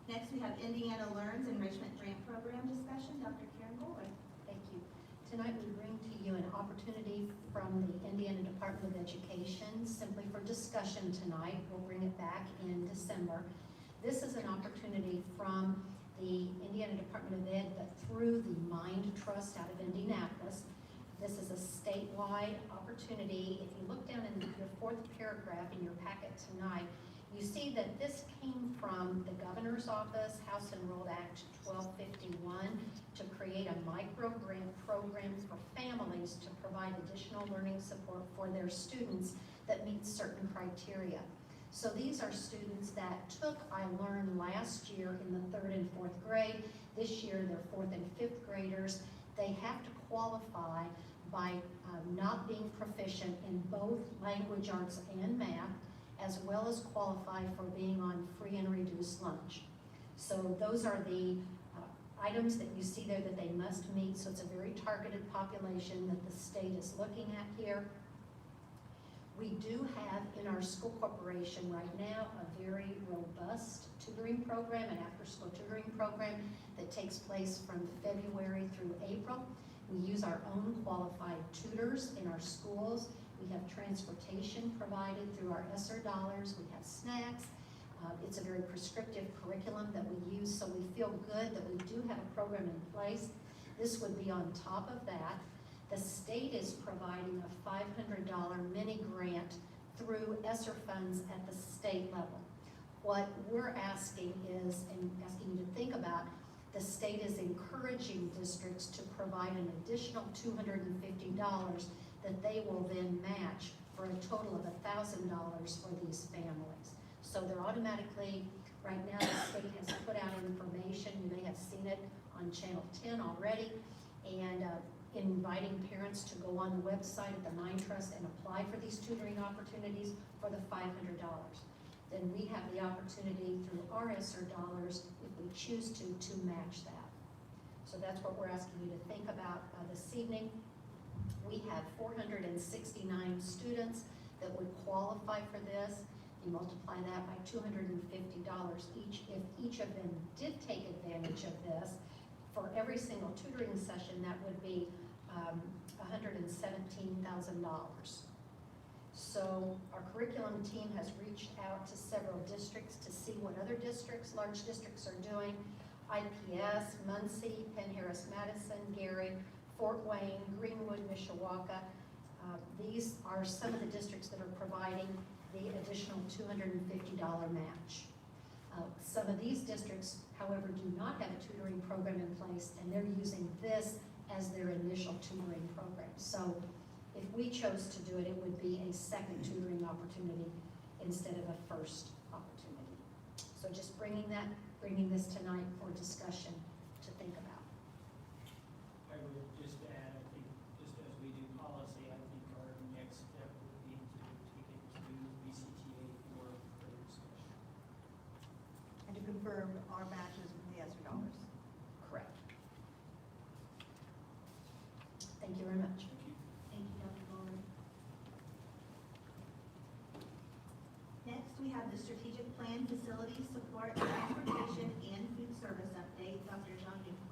Next, we have Indiana Learns Enrichment Grant Program discussion. Dr. Karen Gold. Thank you. Tonight we bring to you an opportunity from the Indiana Department of Education, simply for discussion tonight. We'll bring it back in December. This is an opportunity from the Indiana Department of Ed, but through the Mind Trust out of Indianapolis. This is a statewide opportunity. If you look down in your fourth paragraph in your packet tonight, you see that this came from the Governor's Office, House Enrolled Act 1251, to create a micro-grant program for families to provide additional learning support for their students that meet certain criteria. So these are students that took iLearn last year in the 3rd and 4th grade. This year they're 4th and 5th graders. They have to qualify by not being proficient in both language arts and math, as well as qualify for being on free and reduced lunch. So those are the items that you see there that they must meet. So it's a very targeted population that the state is looking at here. We do have in our school corporation right now a very robust tutoring program, an after-school tutoring program that takes place from February through April. We use our own qualified tutors in our schools. We have transportation provided through our ESSER dollars. We have snacks. It's a very prescriptive curriculum that we use, so we feel good that we do have a program in place. This would be on top of that. The state is providing a $500 mini grant through ESSER funds at the state level. What we're asking is, and asking you to think about, the state is encouraging districts to provide an additional $250 that they will then match for a total of $1,000 for these families. So they're automatically, right now the state has put out information, you may have seen it on Channel 10 already, and inviting parents to go on the website of the Mind Trust and apply for these tutoring opportunities for the $500. Then we have the opportunity through our ESSER dollars, if we choose to match that. So that's what we're asking you to think about this evening. We have 469 students that would qualify for this. You multiply that by $250 each. If each of them did take advantage of this, for every single tutoring session, that would be $117,000. So our curriculum team has reached out to several districts to see what other districts, large districts, are doing. IPS, Muncie, Penn Harris Madison, Gary, Fort Wayne, Greenwood, Mishawaka. These are some of the districts that are providing the additional $250 match. Some of these districts, however, do not have a tutoring program in place, and they're using this as their initial tutoring program. So if we chose to do it, it would be a second tutoring opportunity instead of a first opportunity. So just bringing this tonight for discussion to think about. I would just add, I think, just as we do policy, I think our next step would be to take it to VCTA for further discussion. And to confirm our matches with the ESSER dollars. Correct. Thank you very much. Thank you, Dr. Bowler. Next, we have the strategic plan, facilities, support, transportation, and food service update. Dr. John Newport.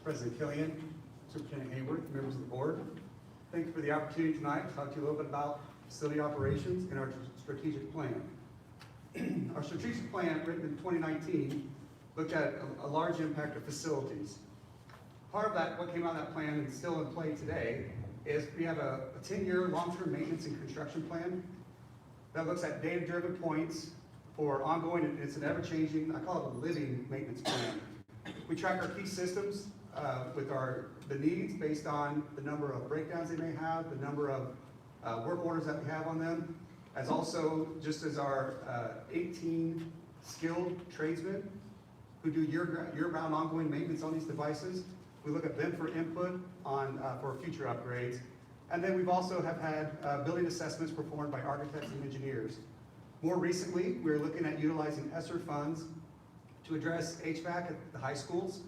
President Killian, Superintendent Hayward, members of the board, thank you for the opportunity tonight to talk to you a little bit about facility operations and our strategic plan. Our strategic plan, written in 2019, looked at a large impact of facilities. Part of that, what came out of that plan and still in play today, is we have a 10-year long-term maintenance and construction plan that looks at data-driven points for ongoing, and it's an ever-changing, I call it a living maintenance plan. We track our key systems with the needs based on the number of breakdowns they may have, the number of work orders that we have on them, as also just as our 18 skilled tradesmen who do year-round ongoing maintenance on these devices. We look at them for input on for future upgrades. And then we've also have had building assessments performed by architects and engineers. More recently, we're looking at utilizing ESSER funds to address HVAC at the high schools,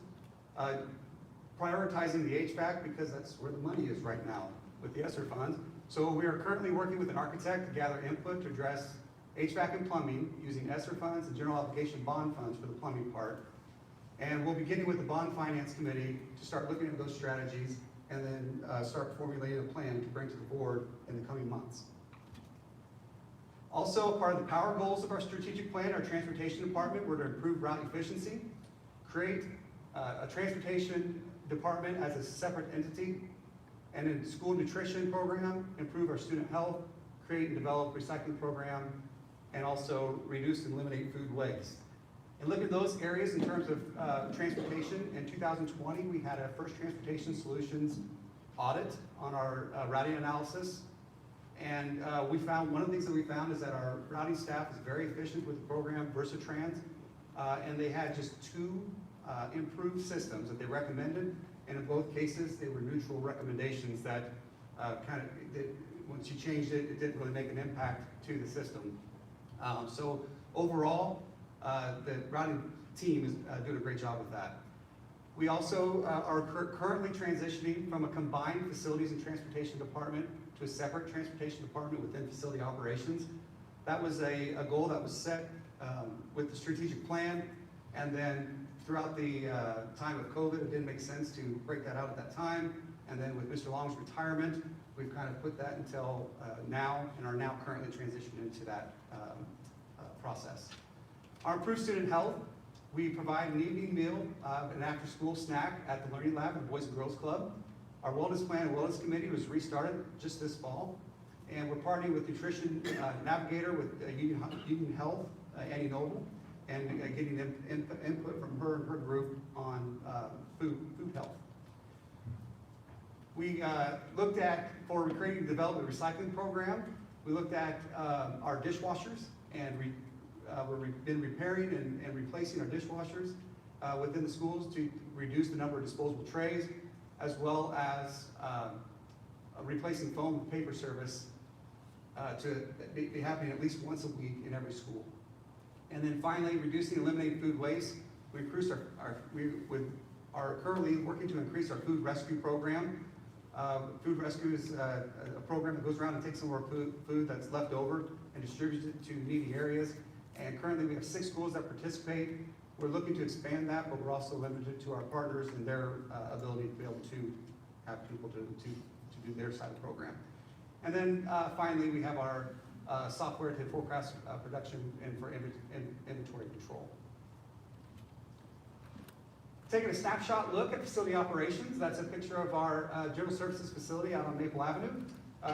prioritizing the HVAC because that's where the money is right now with the ESSER funds. So we are currently working with an architect to gather input to address HVAC and plumbing using ESSER funds and general obligation bond funds for the plumbing part. And we'll be getting with the bond finance committee to start looking at those strategies and then start formulating a plan to bring to the board in the coming months. Also, part of the power goals of our strategic plan, our transportation department, were to improve route efficiency, create a transportation department as a separate entity, and in school nutrition program, improve our student health, create and develop recycling program, and also reduce and eliminate food waste. And look at those areas in terms of transportation. In 2020, we had a first transportation solutions audit on our routing analysis. And we found, one of the things that we found is that our routing staff is very efficient with the program Versatrans. And they had just 2 improved systems that they recommended. And in both cases, they were neutral recommendations that once you changed it, it didn't really make an impact to the system. So overall, the routing team is doing a great job with that. We also are currently transitioning from a combined facilities and transportation department to a separate transportation department within facility operations. That was a goal that was set with the strategic plan, and then throughout the time of COVID, it didn't make sense to break that out at that time. And then with Mr. Long's retirement, we've kind of put that until now, and are now currently transitioned into that process. Our improved student health, we provide an evening meal, an after-school snack at the Learning Lab and Boys and Girls Club. Our wellness plan and wellness committee was restarted just this fall, and we're partnering with Nutrition Navigator with Union Health, Annie Noble, and getting input from her and her group on food health. We looked at, for creating and developing a recycling program, we looked at our dishwashers, and we've been repairing and replacing our dishwashers within the schools to reduce the number of disposable trays, as well as replacing foam with paper service to be happening at least once a week in every school. And then finally, reducing and eliminating food waste. We increased we are currently working to increase our food rescue program. Food rescue is a program that goes around and takes some of our food that's left over and distributes it to needy areas. And currently we have 6 schools that participate. We're looking to expand that, but we're also limited to our partners and their ability to be able to have people to do their side of the program. And then finally, we have our software to forecast production and for inventory control. Taking a snapshot look at facility operations, that's a picture of our general services facility out on Maple Avenue.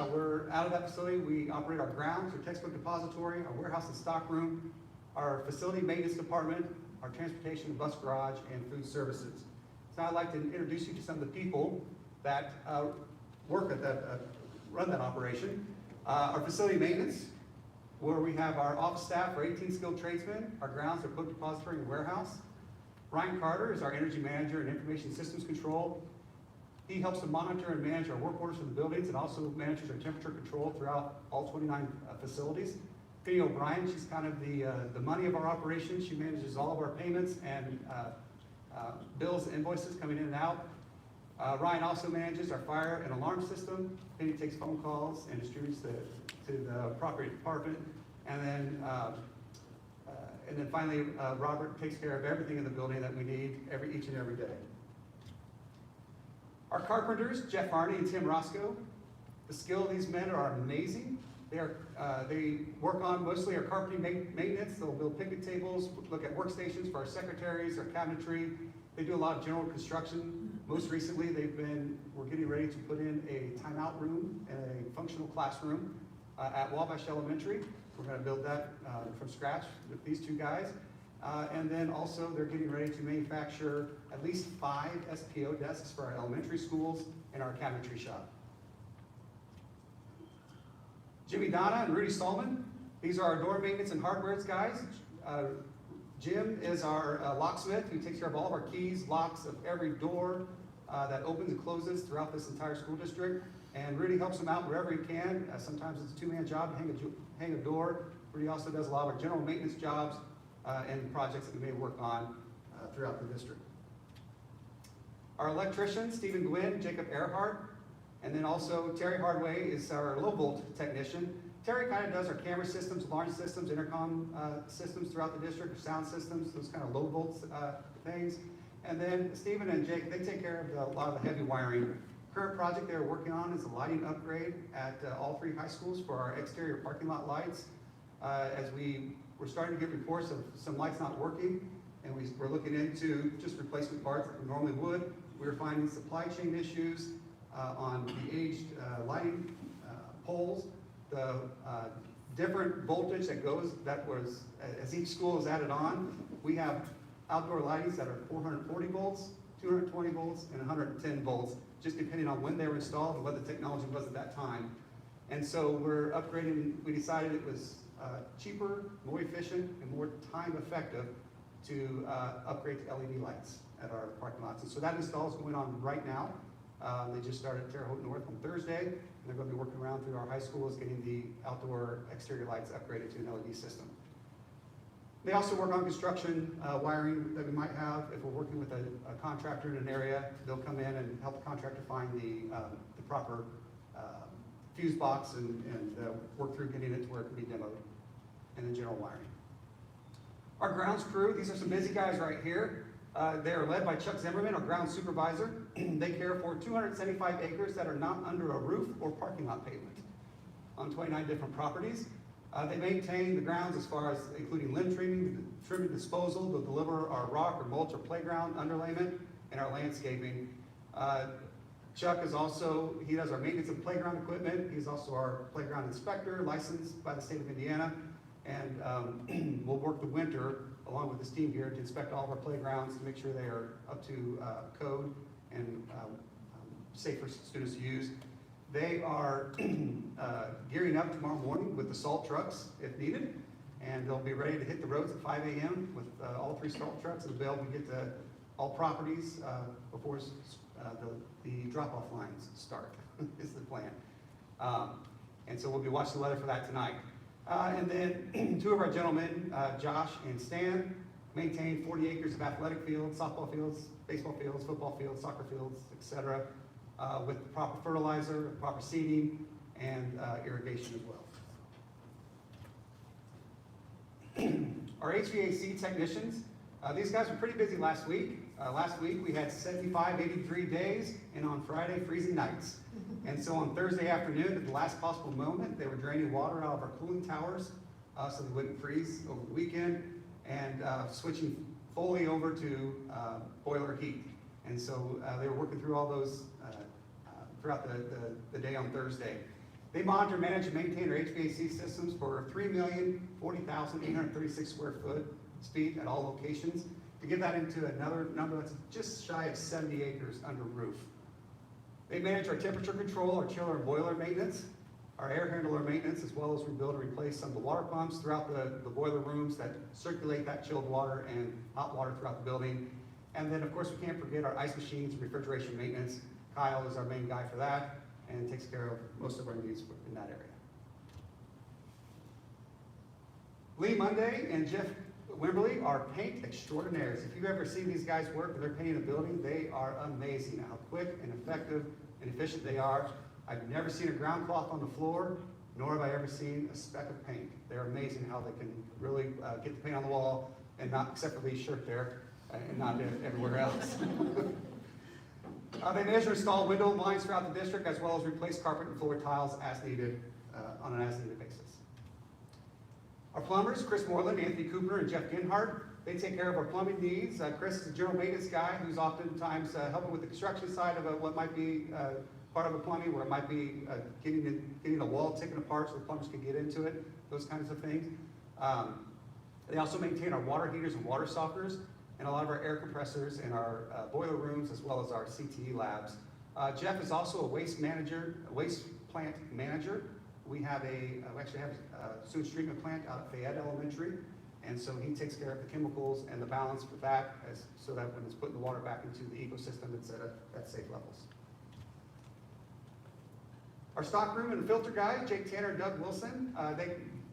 We're out of that facility, we operate our grounds, our textbook depository, our warehouse and stock room, our facility maintenance department, our transportation and bus garage, and food services. So now I'd like to introduce you to some of the people that work at that, run that operation. Our facility maintenance, where we have our office staff, our 18 skilled tradesmen, our grounds, our book depository and warehouse. Ryan Carter is our energy manager and information systems control. He helps to monitor and manage our work orders for the buildings and also manages our temperature control throughout all 29 facilities. Penny O'Brien, she's kind of the money of our operation. She manages all of our payments and bills and invoices coming in and out. Ryan also manages our fire and alarm system. Penny takes phone calls and distributes to the property department. And then finally, Robert takes care of everything in the building that we need each and every day. Our carpenters, Jeff Harney and Tim Roscoe, the skill of these men are amazing. They work on mostly our carpeting maintenance. They'll build picnic tables, look at workstations for our secretaries, our cabinetry. They do a lot of general construction. Most recently, we're getting ready to put in a timeout room and a functional classroom at Wabash Elementary. We're going to build that from scratch with these two guys. And then also they're getting ready to manufacture at least 5 SPO desks for our elementary schools and our cabinetry shop. Jimmy Donna and Rudy Stallman, these are our door maintenance and hardware guys. Jim is our locksmith who takes care of all of our keys, locks of every door that opens and closes throughout this entire school district. And Rudy helps him out wherever he can. Sometimes it's a 2-man job to hang a door. Rudy also does a lot of our general maintenance jobs and projects that we may work on throughout the district. Our electricians, Stephen Gwynn, Jacob Earhart, and then also Terry Hardway is our low volt technician. Terry kind of does our camera systems, alarm systems, intercom systems throughout the district, ssound systems, those kind of low volt things. And then Stephen and Jake, they take care of a lot of the heavy wiring. Current project they're working on is a lighting upgrade at all 3 high schools for our exterior parking lot lights. As we're starting to get reports of some lights not working, and we're looking into just replacement parts like we normally would. We're finding supply chain issues on the aged lighting poles, the different voltage that was, as each school is added on, we have outdoor lightings that are 440 volts, 220 volts, and 110 volts, just depending on when they were installed and what the technology was at that time. And so we're upgrading, we decided it was cheaper, more efficient, and more time effective to upgrade to LED lights at our parking lots. And so that install is going on right now. They just started at Terre Haute North on Thursday, and they're going to be working around through our high schools getting the outdoor exterior lights upgraded to an LED system. They also work on construction wiring that we might have. If we're working with a contractor in an area, they'll come in and help the contractor find the proper fuse box and work through getting it to where it can be demoed, and then general wiring. Our grounds crew, these are some busy guys right here. They are led by Chuck Zimmerman, our ground supervisor. They care for 275 acres that are not under a roof or parking lot pavement on 29 different properties. They maintain the grounds as far as including limb trimming disposal. They'll deliver our rock or mulch or playground underlayment and our landscaping. Chuck is also, he does our maintenance of playground equipment. He's also our playground inspector, licensed by the state of Indiana. And we'll work the winter along with this team here to inspect all of our playgrounds to make sure they are up to code and safe for students to use. They are gearing up tomorrow morning with the salt trucks if needed, and they'll be ready to hit the roads at 5 a.m. with all 3 salt trucks and they'll be able to get to all properties before the drop-off lines start, is the plan. And so we'll be watching the weather for that tonight. And then 2 of our gentlemen, Josh and Stan, maintain 40 acres of athletic fields, softball fields, baseball fields, football fields, soccer fields, etc., with the proper fertilizer, proper seeding, and irrigation as well. Our HVAC technicians, These guys were pretty busy last week. Last week we had 75, 83 days, and on Friday, freezing nights. And so on Thursday afternoon, at the last possible moment, they were draining water out of our cooling towers so they wouldn't freeze over the weekend, and switching fully over to boiler heat. And so they were working through all those throughout the day on Thursday. They monitor, manage, and maintain our HVAC systems for 3,040,836 square feet at all locations. To get that into another number, that's just shy of 70 acres under roof. They manage our temperature control, our chiller and boiler maintenance, our air handler maintenance, as well as rebuild and replace some of the water pumps throughout the boiler rooms that circulate that chilled water and hot water throughout the building. And then, of course, we can't forget our ice machines and refrigeration maintenance. Kyle is our main guy for that and takes care of most of our needs in that area. Lee Monday and Jeff Wimberly are paint extraordinaires. If you've ever seen these guys work and they're painting a building, they are amazing how quick and effective and efficient they are. I've never seen a ground cloth on the floor, nor have I ever seen a speck of paint. They're amazing how they can really get the paint on the wall, and not except for Lee's shirt there, and not everywhere else. They measure and install window lines throughout the district, as well as replace carpet and floor tiles as needed, on an as-needed basis. Our plumbers, Chris Moreland, Anthony Cooper, and Jeff Ginhart, they take care of our plumbing needs. Chris is a general maintenance guy who's oftentimes helping with the construction side of what might be part of a plumbing, where it might be getting a wall taken apart so the plumbers can get into it, those kinds of things. They also maintain our water heaters and water softeners, and a lot of our air compressors in our boiler rooms, as well as our CTE labs. Jeff is also a waste plant manager. We actually have a sewage treatment plant out at Fayette Elementary, and so he takes care of the chemicals and the balance for that, so that when it's putting the water back into the ecosystem, it's at safe levels. Our stockroom and filter guys, Jake Tanner and Doug Wilson,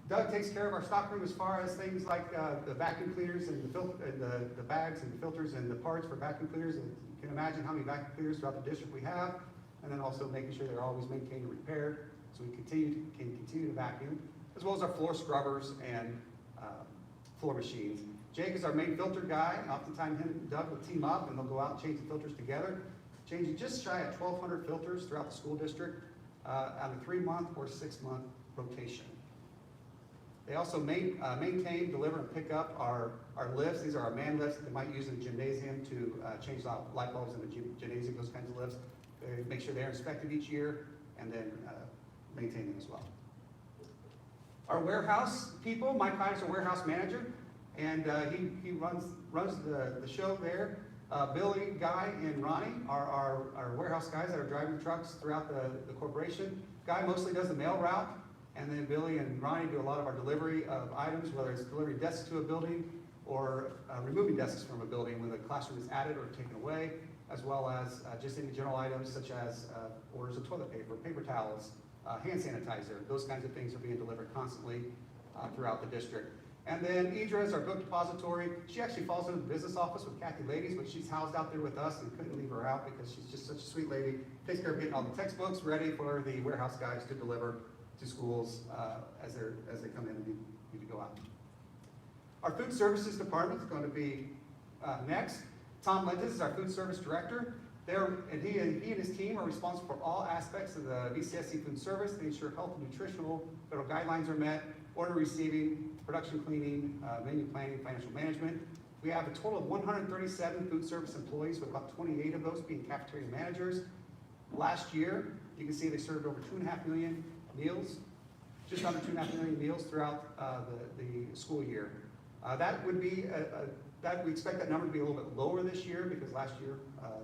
Doug takes care of our stockroom as far as things like the vacuum cleaners and the bags and the filters and the parts for vacuum cleaners. And you can imagine how many vacuum cleaners throughout the district we have, and then also making sure they're always maintained and repaired, so we can continue to vacuum, as well as our floor scrubbers and floor machines. Jake is our main filter guy. Oftentimes him and Doug will team up and they'll go out and change the filters together, changing just shy of 1,200 filters throughout the school district on a 3-month or 6-month rotation. They also maintain, deliver, and pick up our lifts. These are our man lifts that they might use in the gymnasium to change light bulbs in the gymnasium, those kinds of lifts. They make sure they're inspected each year and then maintain them as well. Our warehouse people, Mike Hyde is a warehouse manager, and he runs the show there. Billy, Guy, and Ronnie are our warehouse guys that are driving trucks throughout the corporation. Guy mostly does the mail route, and then Billy and Ronnie do a lot of our delivery of items, whether it's delivering desks to a building or removing desks from a building when the classroom is added or taken away, as well as just any general items such as orders of toilet paper, paper towels, hand sanitizer. Those kinds of things are being delivered constantly throughout the district. And then Idra is our book depository. She actually falls into the business office with Kathy Ladies, but she's housed out there with us and couldn't leave her out because she's just such a sweet lady. Takes care of getting all the textbooks ready for the warehouse guys to deliver to schools as they come in and need to go out. Our food services department is going to be next. Tom Lentis is our food service director. He and his team are responsible for all aspects of the VCSC food service. They ensure health and nutritional federal guidelines are met, order receiving, production cleaning, menu planning, financial management. We have a total of 137 food service employees, with about 28 of those being cafeteria managers. Last year, you can see they served over 2.5 million meals, just under 2.5 million meals throughout the school year. That would be we expect that number to be a little bit lower this year because last year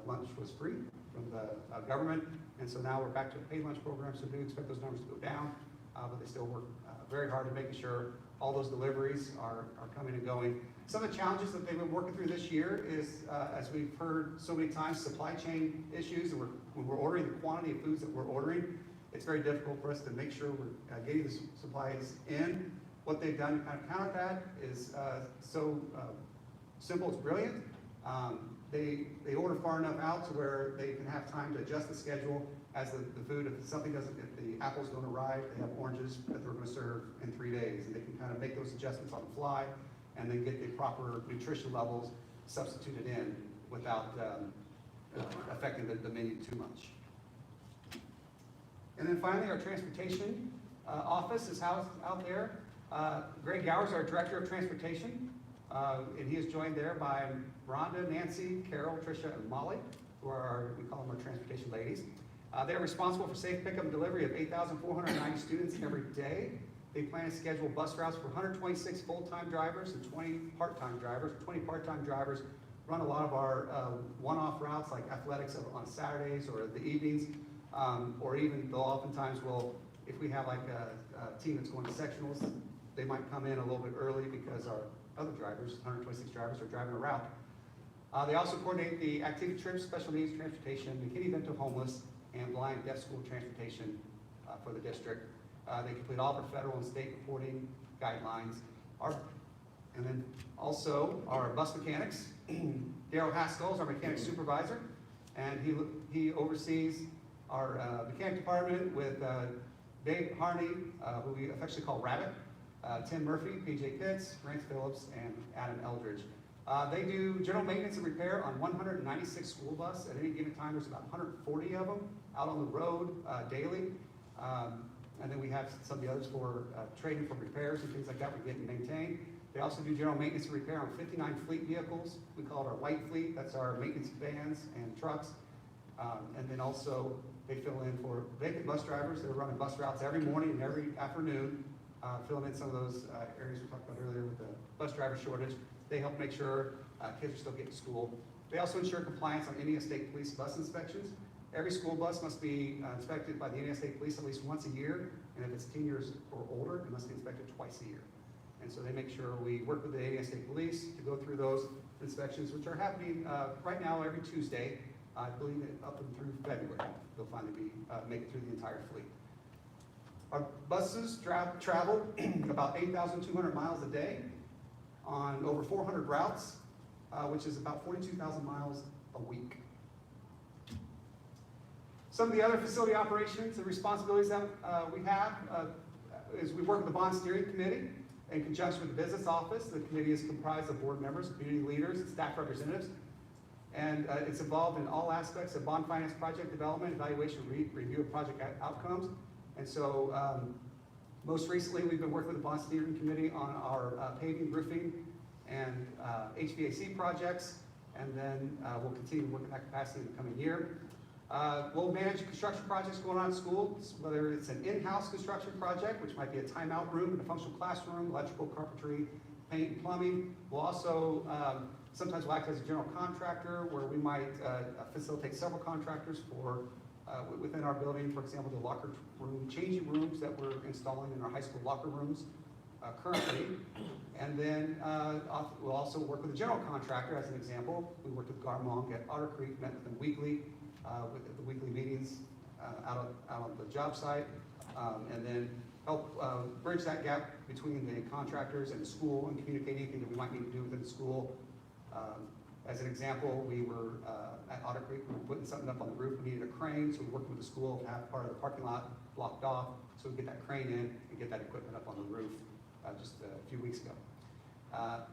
lunch was free from the government, and so now we're back to a paid lunch program, so we do expect those numbers to go down, but they still work very hard at making sure all those deliveries are coming and going. Some of the challenges that they've been working through this year is, as we've heard so many times, supply chain issues. And when we're ordering the quantity of foods that we're ordering, it's very difficult for us to make sure we're getting the supplies in. What they've done to kind of counter that is so simple, it's brilliant. They order far enough out to where they can have time to adjust the schedule as the food, if the apples don't arrive, they have oranges that they're going to serve in 3 days, and they can kind of make those adjustments on the fly and then get the proper nutrition levels substituted in without affecting the menu too much. And then finally, our transportation office is housed out there. Greg Gowers, our Director of Transportation, and he is joined there by Rhonda, Nancy, Carol, Tricia, and Molly, who are we call them our transportation ladies. They are responsible for safe pickup and delivery of 8,490 students every day. They plan to schedule bus routes for 126 full-time drivers and 20 part-time drivers. 20 part-time drivers run a lot of our one-off routes like athletics on Saturdays or the evenings, or even they'll oftentimes will, if we have like a team that's going to sectionals, they might come in a little bit early because our other drivers, 126 drivers, are driving a route. They also coordinate the activity trips, special needs transportation, McKinney Vento homeless, and blind deaf school transportation for the district. They complete all of our federal and state reporting guidelines. And then also our bus mechanics. Daryl Haskell is our mechanic supervisor, and he oversees our mechanic department with Dave Harney, who we affectionately call Rabbit, Tim Murphy, PJ Pitts, Rance Phillips, and Adam Eldridge. They do general maintenance and repair on 196 school buses. At any given time, there's about 140 of them out on the road daily. And then we have some of the others for trading for repairs and things like that we get and maintain. They also do general maintenance and repair on 59 fleet vehicles. We call it our light fleet. That's our maintenance vans and trucks. And then also they fill in for vacant bus drivers. They're running bus routes every morning and every afternoon, filling in some of those areas we talked about earlier with the bus driver shortage. They help make sure kids are still getting to school. They also ensure compliance on Indiana State Police bus inspections. Every school bus must be inspected by the Indiana State Police at least once a year, and if it's 10 years or older, it must be inspected twice a year. And so they make sure we work with the Indiana State Police to go through those inspections, which are happening right now every Tuesday. I believe up and through February, they'll finally be make it through the entire fleet. Our buses travel about 8,200 miles a day on over 400 routes, which is about 42,000 miles a week. Some of the other facility operations and responsibilities that we have is we work with the Bond Steering Committee in conjunction with the business office. The committee is comprised of board members, community leaders, and staff representatives. And it's involved in all aspects of bond finance project development, evaluation, review of project outcomes. And so most recently, we've been working with the Bond Steering Committee on our paving, roofing, and HVAC projects. And then we'll continue to work in that capacity in the coming year. We'll manage construction projects going on in schools, whether it's an in-house construction project, which might be a timeout room in a functional classroom, electrical, carpentry, paint, and plumbing. We'll also sometimes we'll act as a general contractor, where we might facilitate several contractors for within our building. For example, the locker room changing rooms that we're installing in our high school locker rooms currently. And then we'll also work with a general contractor, as an example. We worked with Garmong at Otter Creek, met with them weekly. With the weekly meetings out on the job site, and then help bridge that gap between the contractors and the school and communicate anything that we might need to do within the school. As an example, we were at Otter Creek, we were putting something up on the roof. We needed a crane, so we worked with the school to have part of the parking lot blocked off so we get that crane in and get that equipment up on the roof just a few weeks ago.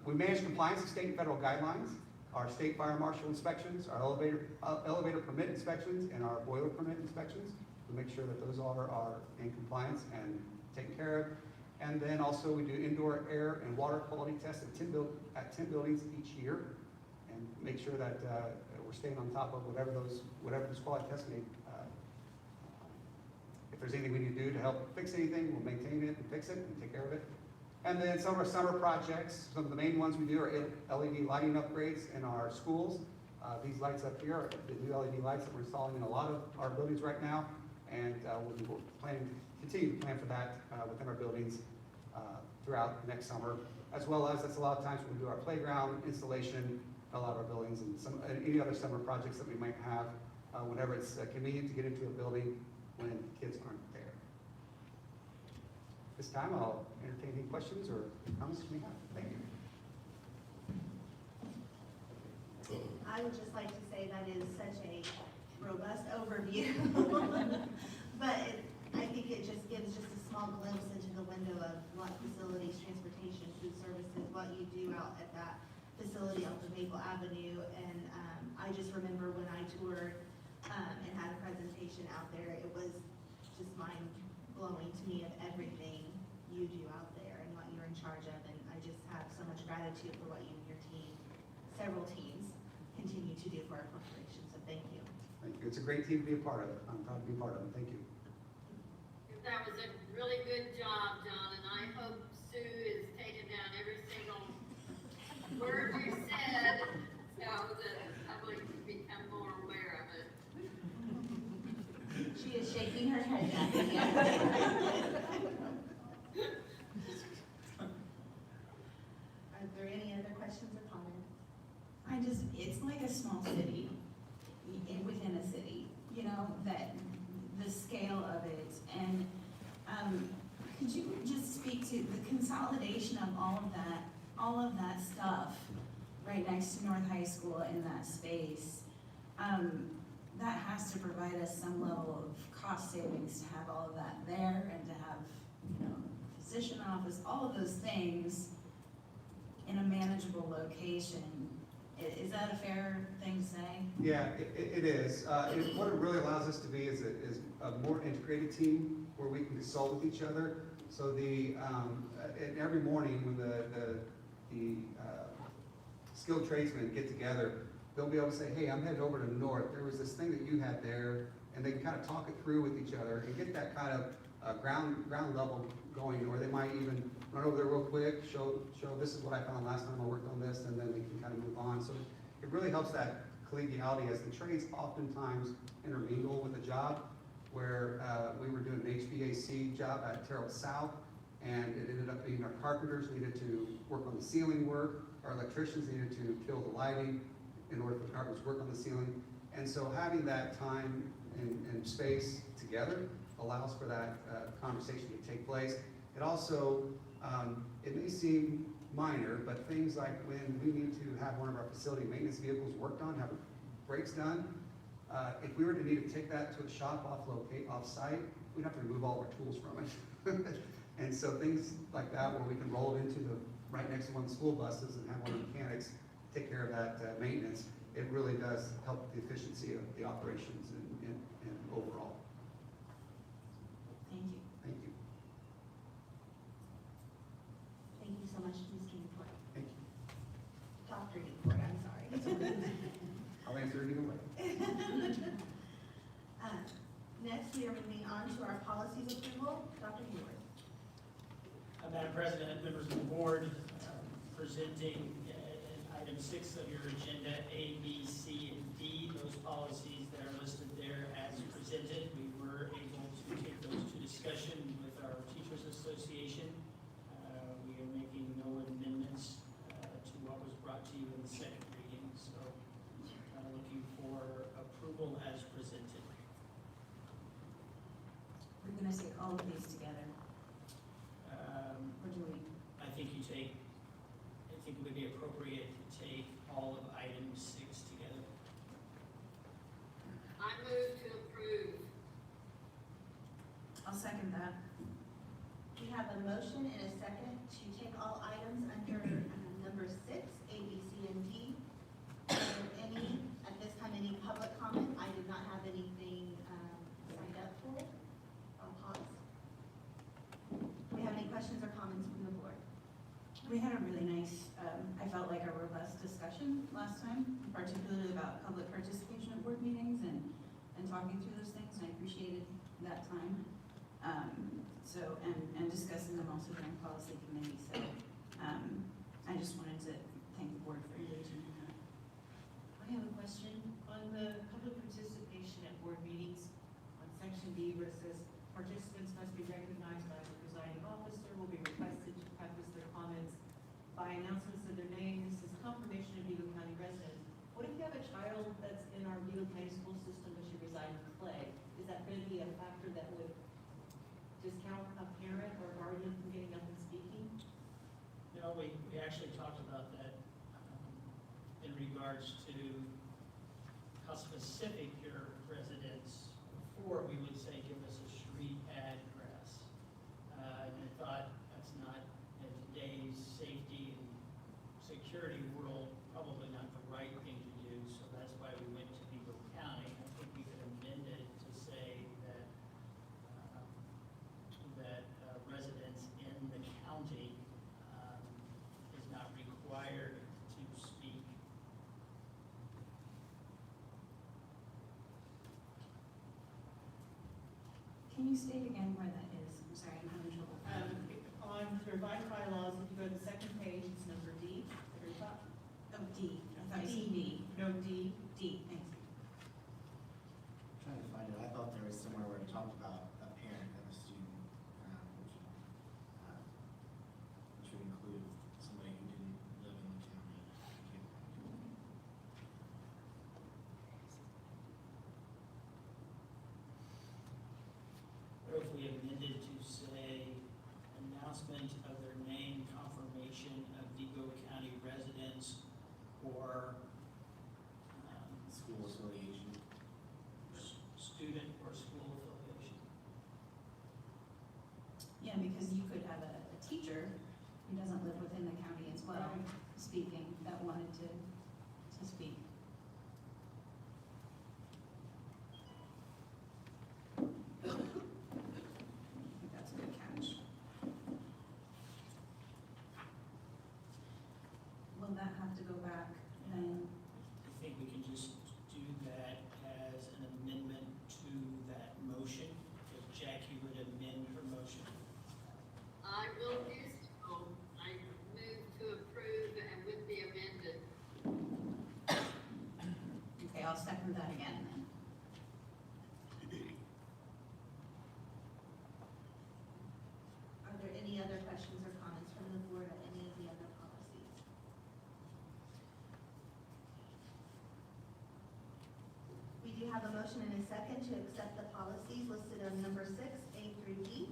We manage compliance with state and federal guidelines. Our state fire marshal inspections, our elevator permit inspections, and our boiler permit inspections. We make sure that those are in compliance and taken care of. And then also we do indoor air and water quality tests at 10 buildings each year, and make sure that we're staying on top of whatever those quality tests may. If there's anything we need to do to help fix anything, we'll maintain it and fix it and take care of it. And then some of our summer projects, some of the main ones we do are LED lighting upgrades in our schools. These lights up here are the new LED lights that we're installing in a lot of our buildings right now. And we'll continue to plan for that within our buildings throughout next summer. As well as that's a lot of times when we do our playground installation in a lot of our buildings, and any other summer projects that we might have whenever it's convenient to get into a building when kids aren't there. This time I'll entertain any questions or comments you may have. Thank you. I would just like to say that is such a robust overview. But I think it just gives just a small glimpse into the window of what facilities, transportation, food services, what you do out at that facility off of Maple Avenue, and I just remember when I toured and had a presentation out there, it was just mind-blowing to me of everything you do out there and what you're in charge of, and I just have so much gratitude for what you and your team, several teams, continue to do for our corporation, so thank you. Thank you. It's a great team to be a part of. I'm proud to be a part of it. Thank you. That was a really good job, John, and I hope Sue is taking down every single word you said, so that the public can become more aware of it. She is shaking her head, Jackie. Are there any other questions or comments? It's like a small city within a city, you know, that the scale of it. And could you just speak to the consolidation of all of that stuff right next to North High School in that space? That has to provide us some level of cost savings to have all of that there and to have, you know, physician office, all of those things in a manageable location. Is that a fair thing to say? Yeah, it is. What it really allows us to be is a more integrated team where we can consult with each other. So and every morning when the skilled tradesmen get together, they'll be able to say, hey, I'm headed over to the north. There was this thing that you had there, and they can kind of talk it through with each other and get that kind of ground level going, or they might even run over there real quick, show this is what I found last time I worked on this, and then they can kind of move on. So it really helps that collegiality as the trades oftentimes intermingle with the job, where we were doing an HVAC job at Terrell South, and it ended up being our carpenters needed to work on the ceiling work, our electricians needed to kill the lighting in order for the carpenters to work on the ceiling. And so having that time and space together allows for that conversation to take place. It also, it may seem minor, but things like when we need to have one of our facility maintenance vehicles worked on, have brakes done, if we were to need to take that to a shop off-site, we'd have to remove all our tools from it. And so things like that where we can roll it into right next to one of the school buses and have one of the mechanics take care of that maintenance, it really does help the efficiency of the operations and overall. Thank you. Thank you. Thank you so much, Ms. Kingport. Thank you. Dr. Kingport, I'm sorry. I'll answer it either way. Next, we are moving on to our policies approval. Dr. Hayward. Madam President, members of the board, presenting item 6 of your agenda, A, B, C, and D, those policies that are listed there as presented. We were able to take those to discussion with our Teachers Association. We are making no amendments to what was brought to you in the second reading, so looking for approval as presented. We're going to take all of these together. Or do we? I think it would be appropriate to take all of item 6 together. I move to approve. I'll second that. We have a motion and a second to take all items under number 6, A, B, C, and D. Are there at this time, any public comment? I did not have anything signed up for. I'll pause. Do we have any questions or comments from the board? We had a really nice, I felt like a robust discussion last time, particularly about public participation at board meetings and talking through those things, and I appreciated that time. And discussing them also during policy committee, so I just wanted to thank the board for engaging in that. I have a question on the public participation at board meetings on section B where it says participants must be recognized by the presiding officer, will be requested to preface their comments by announcements of their name. This is confirmation of Vigo County residents. What if you have a child that's in our Vigo County school system but should reside in Clay? Is that going to be a factor that would discount a parent or guardian from getting up and speaking? No, we actually talked about that in regards to how specific your residence, before we would say give us a street address. And I thought that's not in today's safety and you state again where that is? I'm sorry, I'm having trouble. On the revised bylaws, if you go to the second page, it's number D, at the very top. Oh, D. I thought you said D. No, D. D, thanks. Trying to find it, I thought there was somewhere where it talked about a parent of a student, which would include somebody who didn't live in the county. Or if we amended to say announcement of their name, confirmation of Vigo County residents, or School affiliation. student or school affiliation. Yeah, because you could have a teacher who doesn't live within the county as well, speaking, that wanted to speak. I think that's a good catch. Will that have to go back then? I think we can just do that as an amendment to that motion, if Jackie would amend her motion. I will do so. I move to approve and with the amended. Okay, I'll second that again then. Are there any other questions or comments from the board on any of the other policies? We do have a motion and a second to accept the policies listed on number 6, A through D.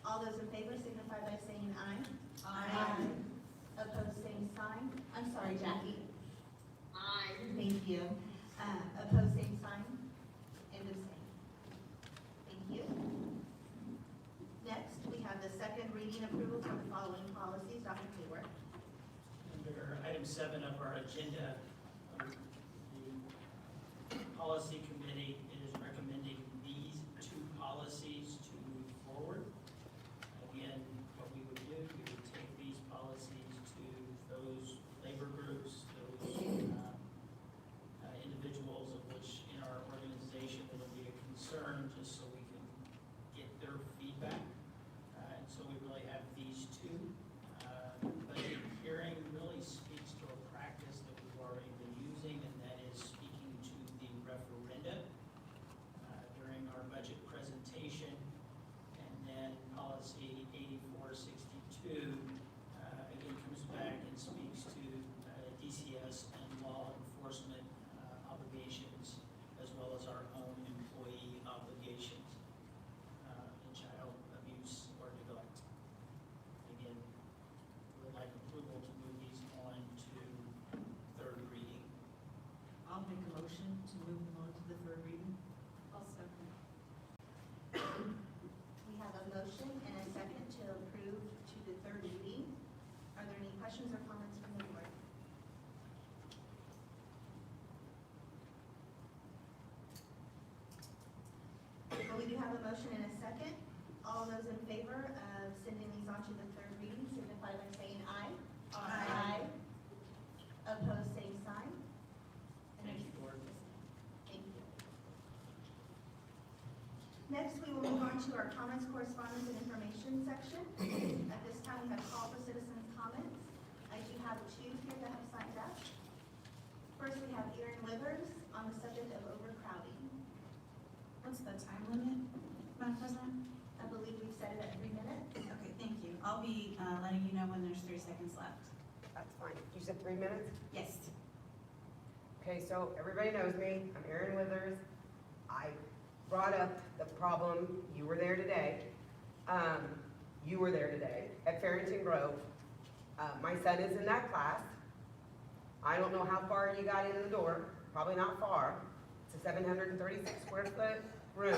All those in favor signify by saying aye. Aye. Opposed, same sign. I'm sorry, Jackie. Aye. Thank you. Opposed, same sign. And abstain. Thank you. Next, we have the second reading approval for the following policies. Dr. Hayward. Under item 7 of our agenda, the policy committee is recommending these 2 policies to move forward. Again, what we would do, we would take these policies to those labor groups, those individuals of which in our organization there would be a concern, just so we can get their feedback. And so we really have these 2. Budget hearing really speaks to a practice that we've already been using, and that is speaking to the referenda during our budget presentation. And then policy 8462 again comes back and speaks to DCS and law enforcement obligations, as well as our own employee obligations in child abuse or neglect. Again, would like approval to move these on to 3rd reading. I'll make a motion to move them on to the third reading. I'll second. We have a motion and a second to approve to the 3rd reading. Are there any questions or comments from the board? Well, we do have a motion and a second. All those in favor of sending these on to the 3rd reading signify by saying aye. Aye. Opposed, same sign. Thank you, Board. Thank you. Next, we will move on to our comments, correspondence, and information section. At this time, we have call for citizens' comments. I do have 2 here that have signed up. First, we have Erin Withers on the subject of overcrowding. What's the time limit, Madam President? I believe we've set it at 3 minutes. Okay, thank you. I'll be letting you know when there's 3 seconds left. That's fine. You said 3 minutes? Yes. Okay, so everybody knows me. I'm Erin Withers. I brought up the problem. You were there today. At Farrington Grove. My son is in that class. I don't know how far you got in the door. Probably not far. It's a 736 square foot room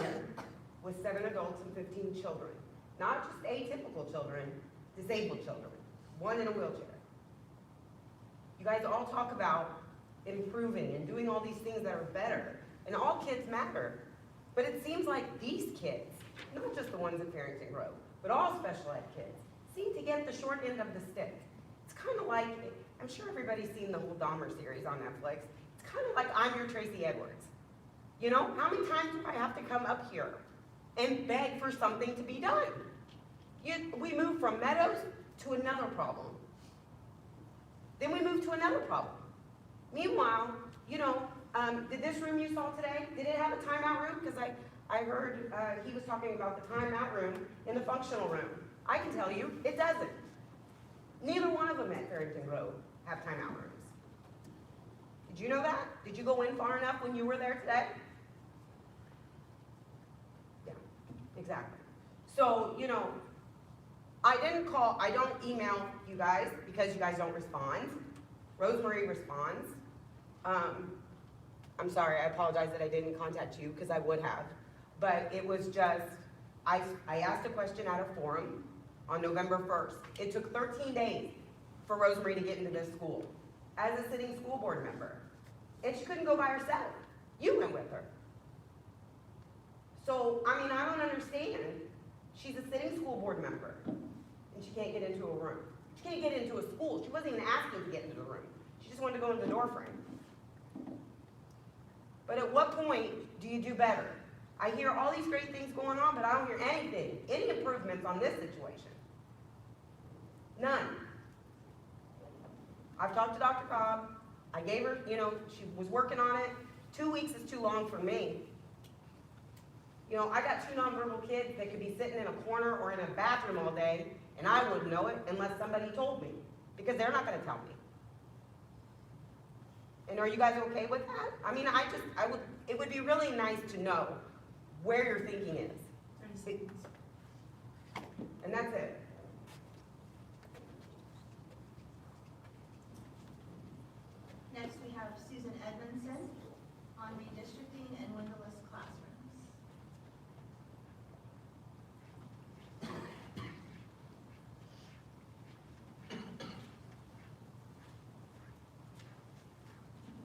with 7 adults and 15 children. Not just atypical children, disabled children. 1 in a wheelchair. You guys all talk about improving and doing all these things that are better, and all kids matter. But it seems like these kids, not just the ones at Farrington Grove, but all special ed kids, seem to get the short end of the stick. It's kind of like, I'm sure everybody's seen the whole Dahmer series on Netflix. It's kind of like I'm your Tracy Edwards. You know, how many times do I have to come up here and beg for something to be done. We moved from Meadows to another problem. Then we moved to another problem. Meanwhile, did this room you saw today, did it have a timeout room? Because I heard he was talking about the timeout room in the functional room. I can tell you, it doesn't. Neither one of them at Farrington Grove have timeout rooms. Did you know that? Did you go in far enough when you were there today? Yeah, exactly. So, I don't email you guys because you guys don't respond. Rosemary responds. I'm sorry, I apologize that I didn't contact you because I would have. But it was just, I asked a question at a forum on November 1st. It took 13 days for Rosemary to get into this school as a sitting school board member. And she couldn't go by herself. You went with her. So, I don't understand. She's a sitting school board member, and she can't get into a room. She can't get into a school. She wasn't even asking to get into the room. She just wanted to go into the door frame. But at what point do you do better? I hear all these great things going on, but I don't hear anything, any improvements on this situation. None. I've talked to Dr. Cobb. I gave her, she was working on it. 2 weeks is too long for me. I got 2 nonverbal kids that could be sitting in a corner or in a bathroom all day, and I wouldn't know it unless somebody told me, because they're not going to tell me. And are you guys okay with that? It would be really nice to know where your thinking is. And that's it. Next, we have Susan Edmondson on redistricting and windowless classrooms.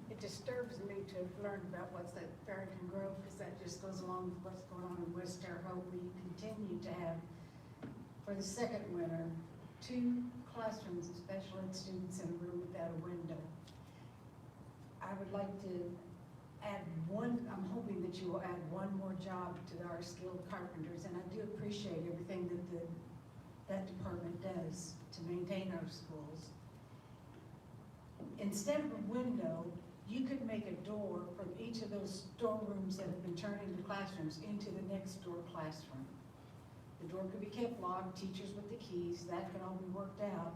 It disturbs me to learn about what's at Farrington Grove, because that just goes along with what's going on in West Terre Haute. We continue to have, for the second winter, 2 classrooms of special ed students in a room without a window. I would like to add I'm hoping that you will add one more job to our skilled carpenters, and I do appreciate everything that that department does to maintain our schools. Instead of a window, you could make a door from each of those storerooms that have been turned into classrooms into the next door classroom. The door could be kept locked, teachers with the keys, that can all be worked out.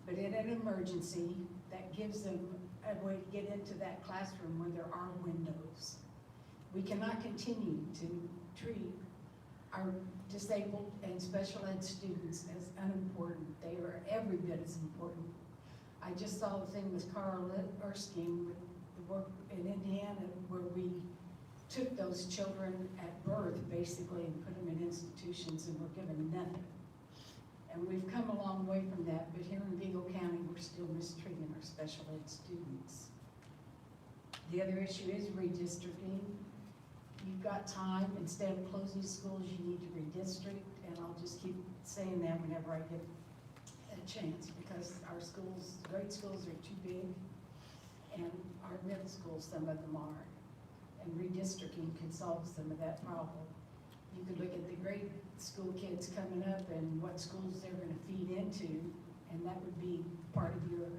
But in an emergency, that gives them a way to get into that classroom where there are windows. We cannot continue to treat our disabled and special ed students as unimportant. They are every bit as important. I just saw the thing with Carl Erskine with the work in Indiana, where we took those children at birth basically and put them in institutions and were given nothing. And we've come a long way from that, but here in Vigo County, we're still mistreating our special ed students. The other issue is redistricting. You've got time, instead of closing schools, you need to redistrict, and I'll just keep saying that whenever I get a chance, because our schools, grade schools are too big, and our middle schools, some of them are. And redistricting can solve some of that problem. You could look at the grade school kids coming up and what schools they're going to feed into, and that would be part of your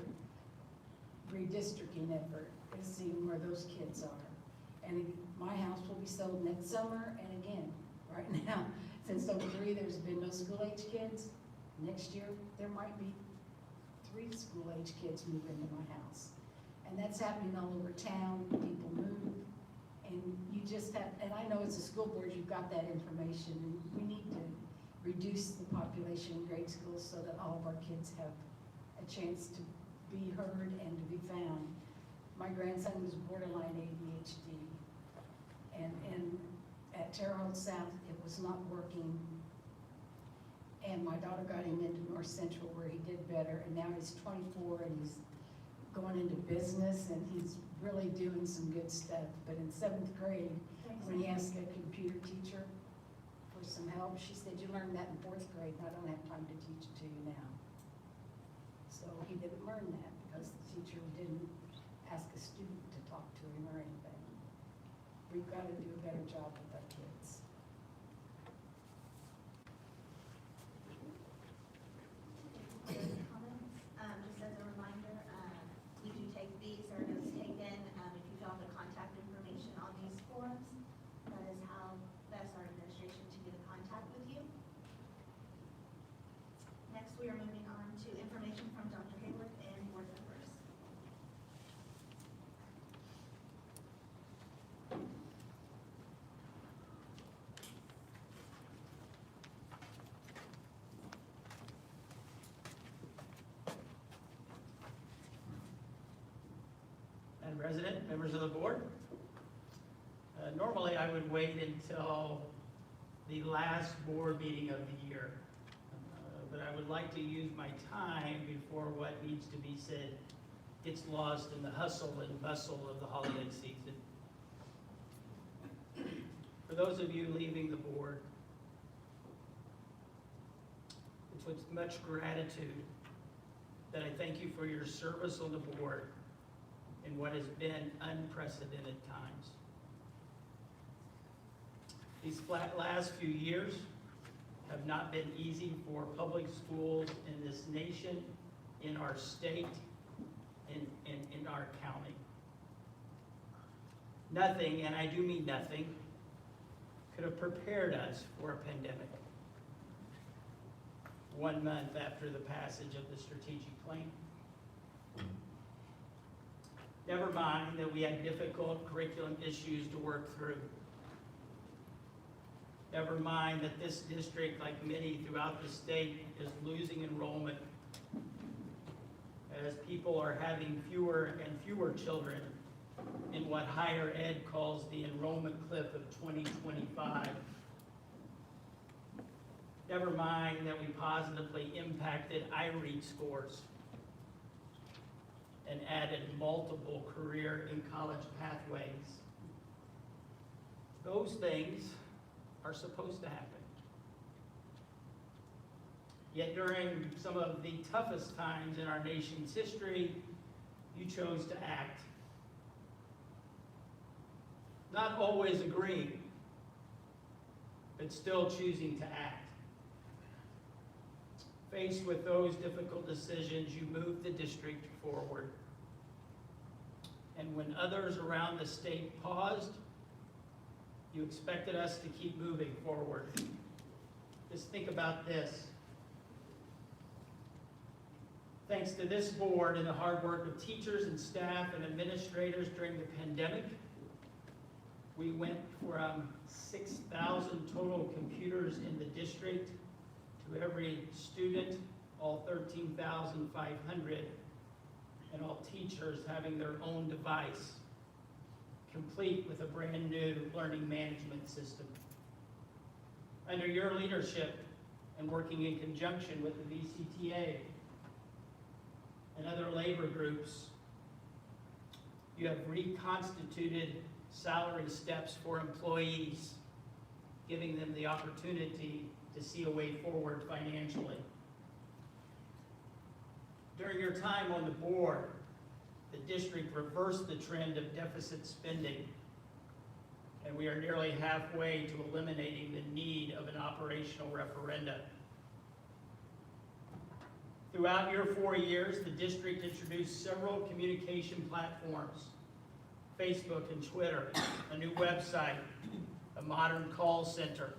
redistricting effort, is seeing where those kids are. And my house will be sold next summer, and again, right now, since '03, there's been no school-age kids. Next year, there might be 3 school-age kids move into my house. And that's happening all over town. People move. And you just have, and I know as a school board, you've got that information, and we need to reduce the population in grade schools so that all of our kids have a chance to be heard and to be found. My grandson was borderline ADHD, and at Terre Haute South, it was not working. And my daughter got him into North Central where he did better, and now he's 24 and he's going into business, and he's really doing some good stuff. But in 7th grade, when he asked a computer teacher for some help, she said, "You learned that in 4th grade, and I don't have time to teach it to you now." So he didn't learn that because the teacher didn't ask a student to talk to him or anything. We've got to do a better job with our kids. President, members of the board. Normally, I would wait until the last board meeting of the year, but I would like to use my time before what needs to be said gets lost in the hustle and bustle of the holiday season. For those of you leaving the board, it's with much gratitude that I thank you for your service on the board in what has been unprecedented times. These last few years have not been easy for public schools in this nation, in our state, and in our county. Nothing, and I do mean nothing, could have prepared us for a pandemic. 1 month after the passage of the strategic plan. Never mind that we had difficult curriculum issues to work through. Never mind that this district, like many throughout the state, is losing enrollment as people are having fewer and fewer children in what higher ed calls the enrollment cliff of 2025. Never mind that we positively impacted iRead scores and added multiple career and college pathways. Those things are supposed to happen. Yet during some of the toughest times in our nation's history, you chose to act. Not always agreeing, but still choosing to act. Faced with those difficult decisions, you moved the district forward. And when others around the state paused, you expected us to keep moving forward. Just think about this. Thanks to this board and the hard work of teachers and staff and administrators during the pandemic, we went from 6,000 total computers in the district to every student, all 13,500, and all teachers having their own device, complete with a brand new learning management system. Under your leadership and working in conjunction with the VCTA and other labor groups, you have reconstituted salary steps for employees, giving them the opportunity to see a way forward financially. During your time on the board, the district reversed the trend of deficit spending, and we are nearly halfway to eliminating the need of an operational referenda. Throughout your 4 years, the district introduced several communication platforms, Facebook and Twitter, a new website, a modern call center,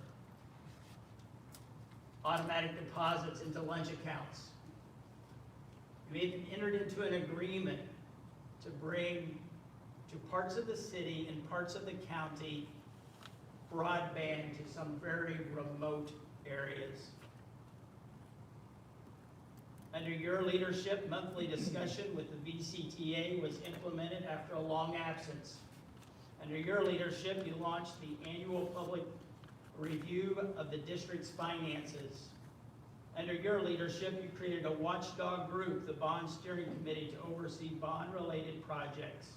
automatic deposits into lunch accounts. We even entered into an agreement to bring to parts of the city and parts of the county broadband to some very remote areas. Under your leadership, monthly discussion with the VCTA was implemented after a long absence. Under your leadership, you launched the annual public review of the district's finances. Under your leadership, you created a watchdog group, the Bond Steering Committee, to oversee bond-related projects.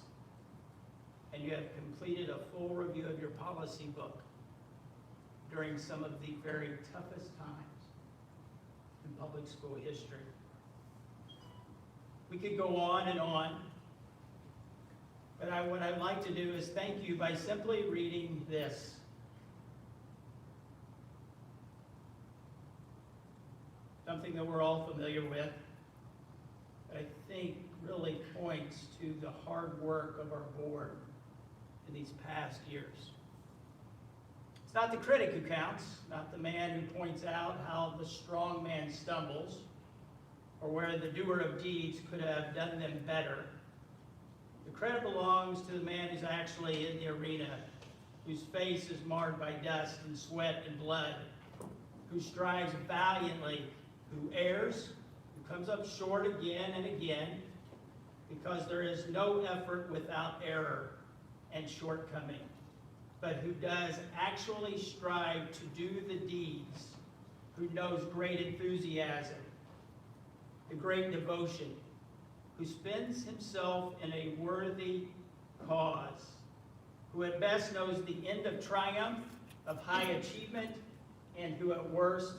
And you have completed a full review of your policy book during some of the very toughest times in public school history. We could go on and on, but what I'd like to do is thank you by simply reading this. Something that we're all familiar with, that I think really points to the hard work of our board in these past years. It's not the critic who counts, not the man who points out how the strong man stumbles, or where the doer of deeds could have done them better. The credit belongs to the man who's actually in the arena, whose face is marred by dust and sweat and blood, who strives valiantly, who errs, who comes up short again and again, because there is no effort without error and shortcoming, but who does actually strive to do the deeds, who knows great enthusiasm, the great devotion, who spends himself in a worthy cause, who at best knows the end of triumph, of high achievement, and who at worst,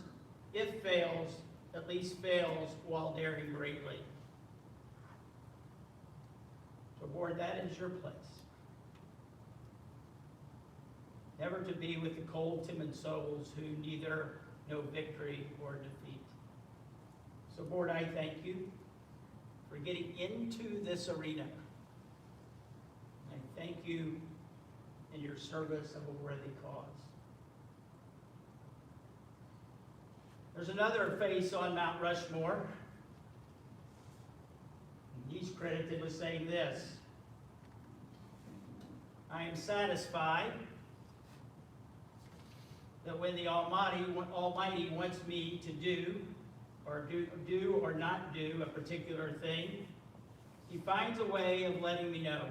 if fails, at least fails while daring greatly. So Lord, that is your place. Never to be with the cold, timid souls who neither know victory or defeat. So Lord, I thank you for getting into this arena. I thank you in your service of a worthy cause. There's another face on Mount Rushmore. He's credited with saying this: I am satisfied that when the Almighty wants me to do or not do a particular thing, he finds a way of letting me know.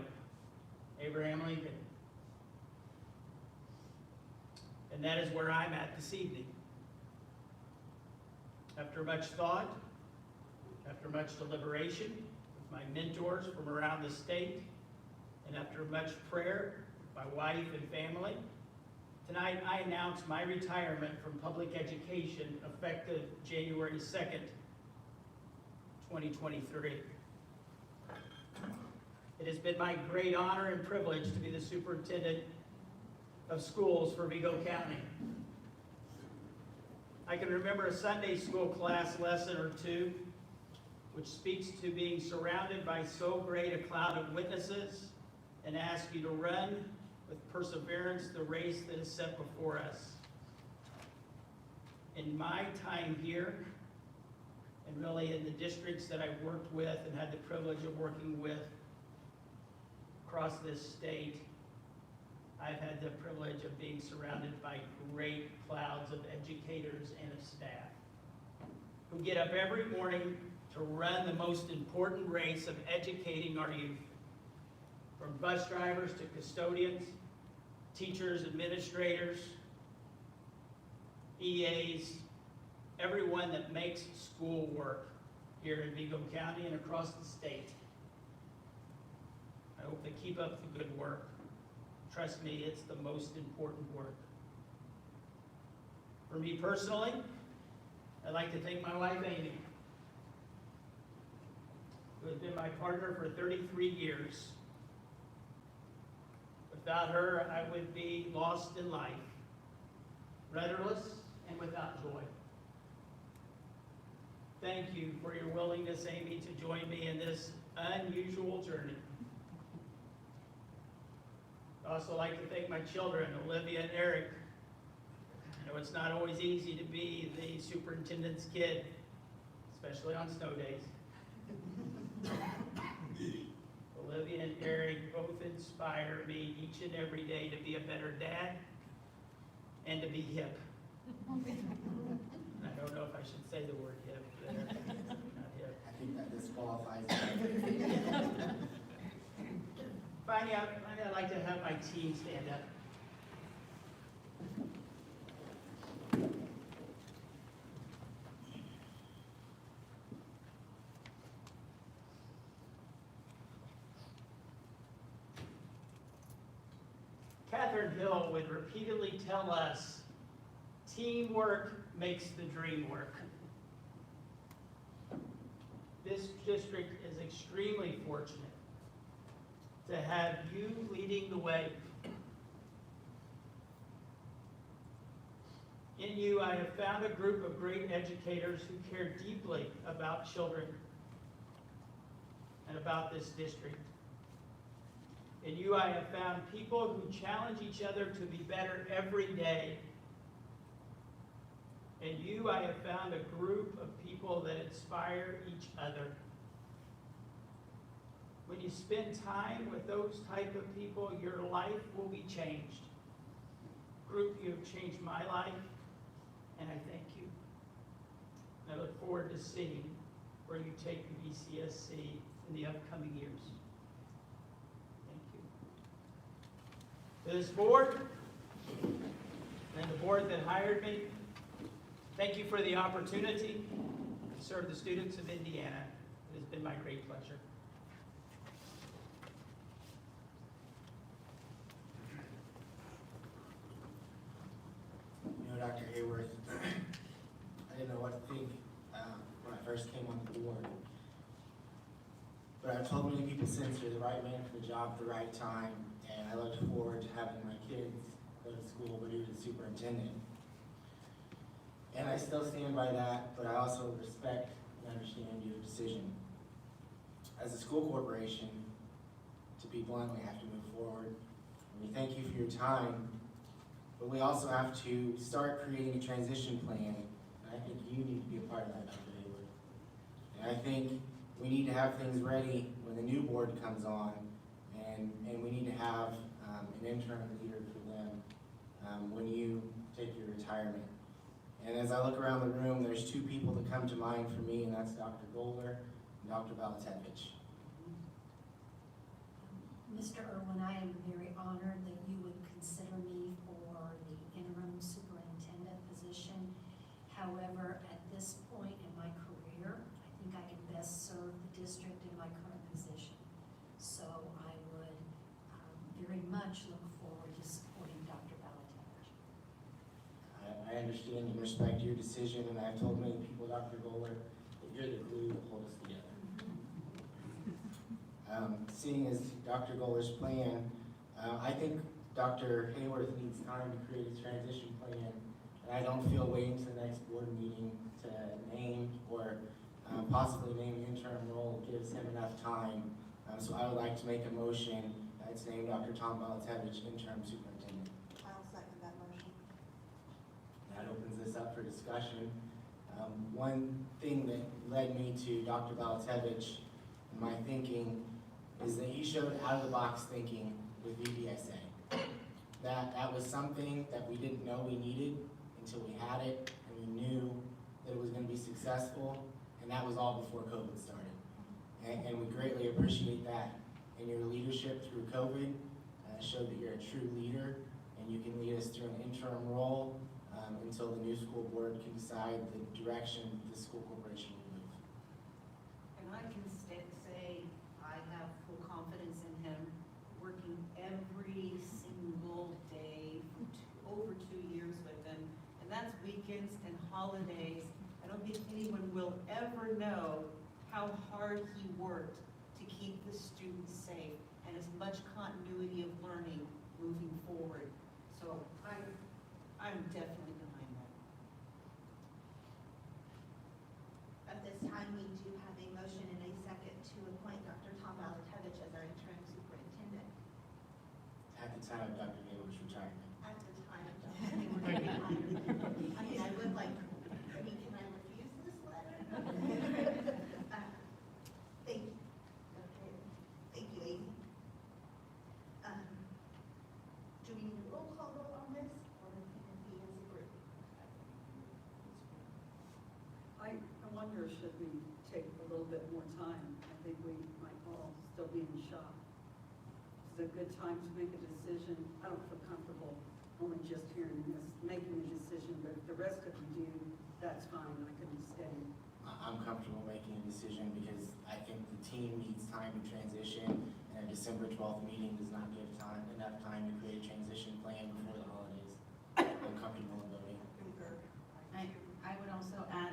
Abraham Lincoln. And that is where I'm at this evening. After much thought, after much deliberation with my mentors from around the state, and after much prayer with my wife and family, tonight I announce my retirement from public education effective January 2nd, 2023. It has been my great honor and privilege to be the superintendent of schools for Vigo County. I can remember a Sunday school class lesson or two which speaks to being surrounded by so great a cloud of witnesses and ask you to run with perseverance the race that is set before us. In my time here, and really in the districts that I've worked with and had the privilege of working with across this state, I've had the privilege of being surrounded by great clouds of educators and of staff who get up every morning to run the most important race of educating our youth. From bus drivers to custodians, teachers, administrators, EAs, everyone that makes school work here in Vigo County and across the state. I hope they keep up the good work. Trust me, it's the most important work. For me personally, I'd like to thank my wife, Amy, who has been my partner for 33 years. Without her, I would be lost in life, rudderless and without joy. Thank you for your willingness, Amy, to join me in this unusual journey. I'd also like to thank my children, Olivia and Eric. I know it's not always easy to be the superintendent's kid, especially on snow days. Olivia and Eric both inspire me each and every day to be a better dad and to be hip. I don't know if I should say the word hip there. Not hip. I think that disqualifies. Finally, I'd like to have my team stand up. Catherine Hill would repeatedly tell us, teamwork makes the dream work. This district is extremely fortunate to have you leading the way. In you, I have found a group of great educators who care deeply about children and about this district. In you, I have found people who challenge each other to be better every day. In you, I have found a group of people that inspire each other. When you spend time with those type of people, your life will be changed. Group, you have changed my life, and I thank you. I look forward to seeing where you take the VCSC in the upcoming years. Thank you. To this board and the board that hired me, thank you for the opportunity to serve the students of Indiana. It has been my great pleasure. You know, Dr. Hayworth, I didn't know what to think when I first came on the board. But I've told many people since you're the right man for the job at the right time, and I look forward to having my kids go to school with you, the superintendent. And I still stand by that, but I also respect and understand your decision. As a school corporation, to be blunt, we have to move forward. And we thank you for your time, but we also have to start creating a transition plan. And I think you need to be a part of that, Dr. Hayward. And I think we need to have things ready when the new board comes on, and we need to have an interim leader for them when you take your retirement. And as I look around the room, there's two people that come to mind for me, and that's Dr. Goldler and Dr. Balatevich. Mr. Irwin, I am very honored that you would consider me for the interim superintendent position. However, at this point in my career, I think I can best serve the district in my current position. So I would very much look forward to supporting Dr. Balatevich. I understand and respect your decision, and I've told many people, Dr. Goldler, that you're the glue that holds us together. Seeing as Dr. Goldler's plan, I think Dr. Hayworth needs time to create a transition plan, and I don't feel waiting to the next board meeting to name or possibly name an interim role gives him enough time. So I would like to make a motion to name Dr. Tom Balatevich interim superintendent. I'll second that motion. That opens this up for discussion. One thing that led me to Dr. Balatevich in my thinking is that he showed out-of-the-box thinking with VCSC. That was something that we didn't know we needed until we had it, and we knew that it was going to be successful, and that was all before COVID started. And we greatly appreciate that. And your leadership through COVID showed that you're a true leader, and you can lead us through an interim role until the new school board can decide the direction the school corporation will move. And I can say I have full confidence in him, working every single day for over 2 years with him, and that's weekends and holidays. I don't think anyone will ever know how hard he worked to keep the students safe and as much continuity of learning moving forward. So I'm definitely behind that. At this time, we do have a motion and a second to appoint Dr. Tom Balatevich as our interim superintendent. At the time of Dr. Hayward's retirement. At the time of Dr. Hayward's retirement. I mean, I would like, can I refuse this letter? Thank you. Okay. Thank you, Amy. Do we need a roll call vote on this, or can it be as a group? I wonder, should we take a little bit more time? I think we might all still be in shock. Is it a good time to make a decision? I don't feel comfortable only just hearing this, making a decision, but if the rest of you do, that's fine, I can stay. I'm comfortable making a decision because I think the team needs time to transition, and a December 12th meeting does not give enough time to create a transition plan before the holidays. I'm comfortable in voting. I would also add,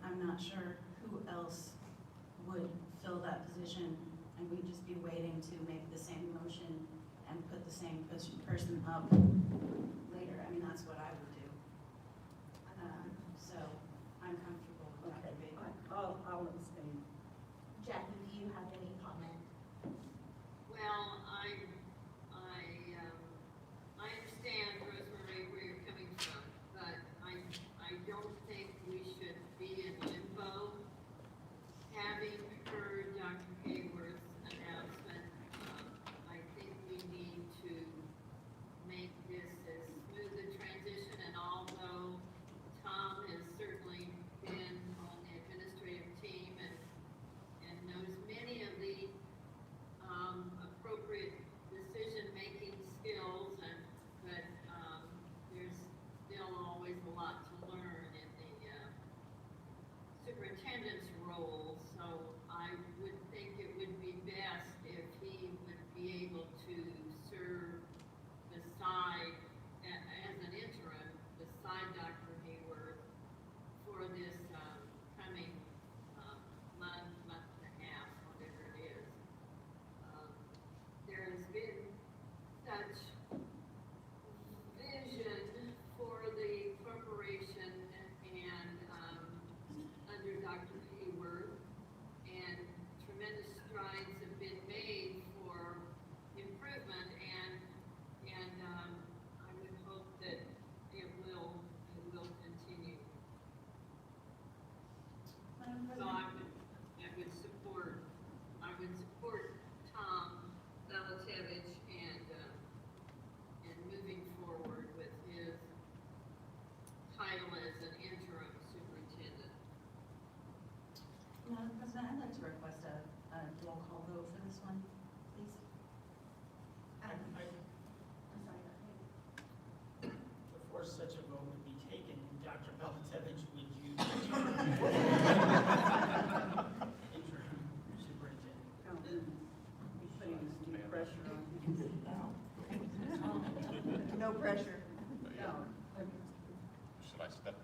I'm not sure who else would fill that position, and we'd just be waiting to make the same motion and put the same person up later. I mean, that's what I would do. So I'm comfortable with Dr. Okay, Baker. I'll abstain. Jackie, do you have any comment? Well, I understand, Rosemary, where you're coming from, but I don't think we should be in limbo. Having heard Dr. Hayworth's announcement, I think we need to make this as smooth a transition, and although Tom has certainly pressure on you. No pressure. No. Should I step?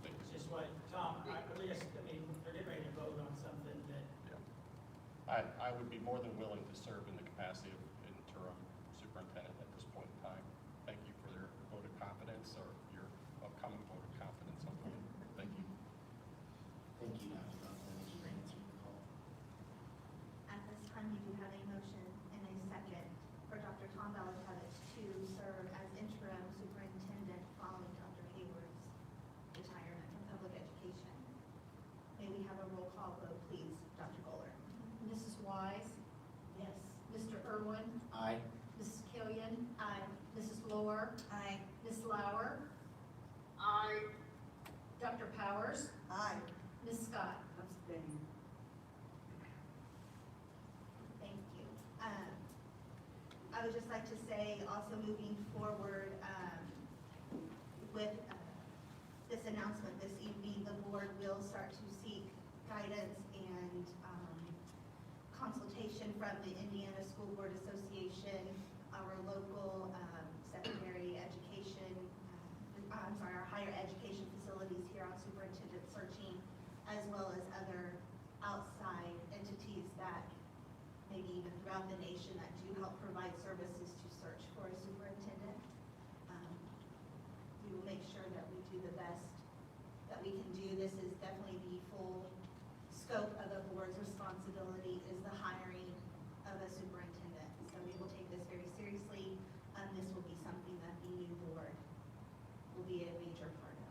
It's just what, Tom, they're getting ready to vote on something that, I would be more than willing to serve in the capacity of interim superintendent at this point in time. Thank you for your vote of confidence, or your upcoming vote of confidence on me. Thank you. Thank you, Dr. Buckland, for answering the call. At this time, we do have a motion and a second for Dr. Tom Balatevich to serve as interim superintendent following Dr. Hayward's retirement from public education. May we have a roll call vote, please, Dr. Goller? Mrs. Wise? Yes. Mr. Irwin? Aye. Mrs. Killian? Aye. Mrs. Lohr? Aye. Ms. Lauer? I, Dr. Powers? Aye. Ms. Scott? Abstain. Thank you. I would just like to say, also moving forward with this announcement this evening, the board will start to seek guidance and consultation from the Indiana School Board Association, our local secondary education, our higher education facilities here on superintendent searching, as well as other outside entities that maybe even throughout the nation that do help provide services to search for a superintendent. We will make sure that we do the best that we can do. This is definitely the full scope of the board's responsibility, is the hiring of a superintendent. So we will take this very seriously, and this will be something that the new board will be a major part of.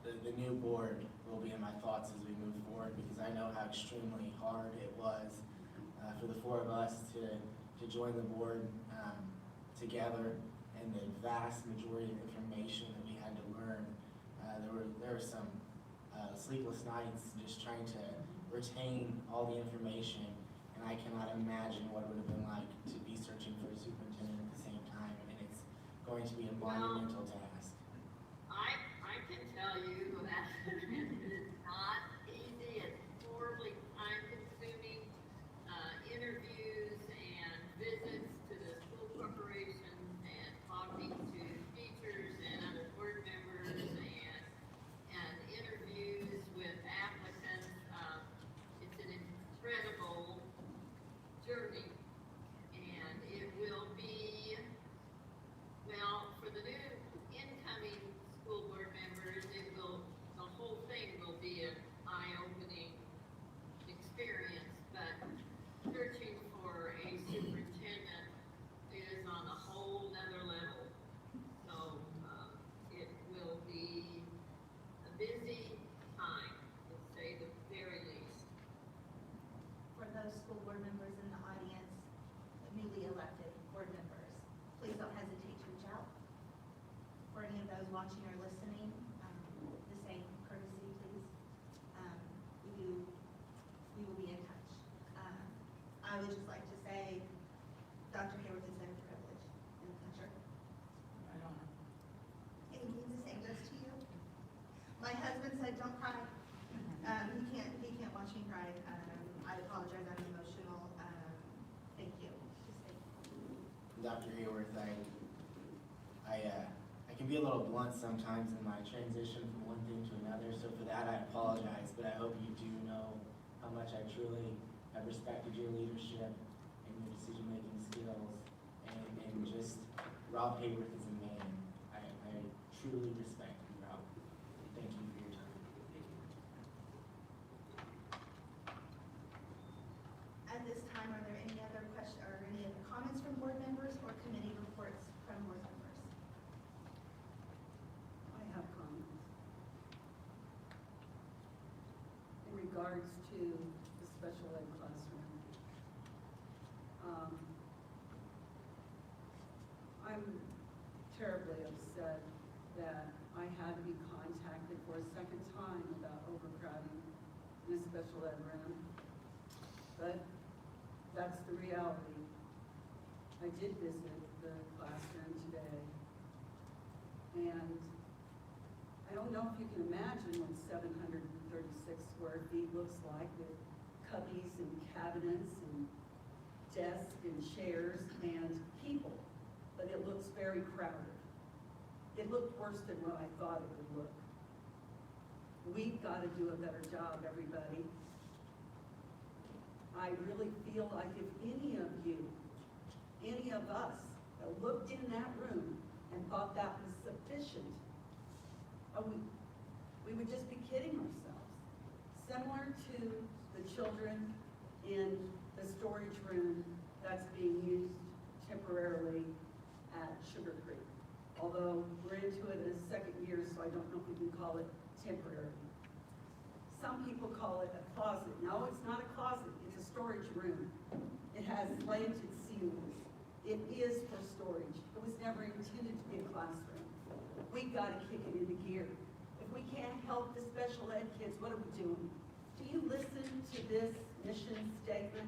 So, The new board will be in my thoughts as we move forward, because I know how extremely hard it was for the four of us to join the board together, and the vast majority of information that we had to learn. There were some sleepless nights just trying to retain all the information, and I cannot imagine what it would have been like to be searching for a superintendent at the same time. I mean, it's going to be a monumental task. I can tell you that it's not easy, it's horribly time-consuming, interviews and visits to the school corporations and talking to teachers and other board members and interviews with applicants. It's an incredible journey, and it will be, well, for the new incoming school board members, the whole thing will be an eye-opening experience, but searching for a superintendent is on a whole nother level. So, it will be a busy time, to say the very least. for those school board members in the audience, newly elected board members, please don't hesitate to reach out. For any of those watching or listening, the same courtesy, please. We will be in touch. I would just like to say, Dr. Hayward, it's been a privilege and a pleasure. I don't know. It means the same goes to you. My husband said, don't cry. He can't watch me cry. I apologize, I'm emotional. Thank you. Just thank you. Dr. Hayworth, I can be a little blunt sometimes in my transition from one thing to another, so for that I apologize, but I hope you do know how much I truly have respected your leadership and your decision-making skills, and just Rob Hayworth is a man. I truly respect you, Rob. Thank you for your time. At this time, are there any other questions or any other comments from board members or committee reports from board members? I have comments. In regards to the special ed classroom. I'm terribly upset that I had to be contacted for a second time about overcrowding in a special ed room. But that's the reality. I did visit the classroom today, and I don't know if you can imagine what 736 square feet looks like with cubbies and cabinets and desks and chairs and people, but it looks very crowded. It looked worse than what I thought it would look. We've got to do a better job, everybody. I really feel like if any of you, any of us, that looked in that room and thought that was sufficient, we would just be kidding ourselves. Similar to the children in the storage room that's being used temporarily at Sugar Creek. Although we're into it in a second year, so I don't know if we can call it temporary. Some people call it a closet. No, it's not a closet, it's a storage room. It has slanted ceilings. It is for storage. It was never intended to be a classroom. We've got to kick it into gear. If we can't help the special ed kids, what are we doing? Do you listen to this mission statement?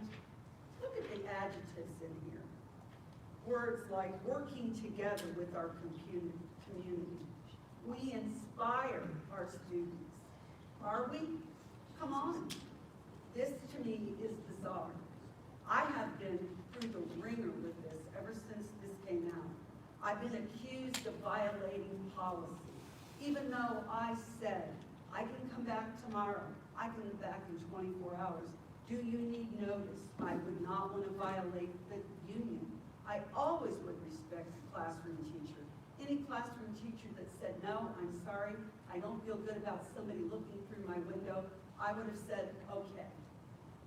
Look at the adjectives in here. Words like working together with our community. We inspire our students. Are we? Come on. This to me is bizarre. I have been through the ringer with this ever since this came out. I've been accused of violating policy, even though I said, I can come back tomorrow. I can be back in 24 hours. Do you need notice? I would not want to violate the union. I always would respect the classroom teacher. Any classroom teacher that said, no, I'm sorry, I don't feel good about somebody looking through my window, I would have said, okay.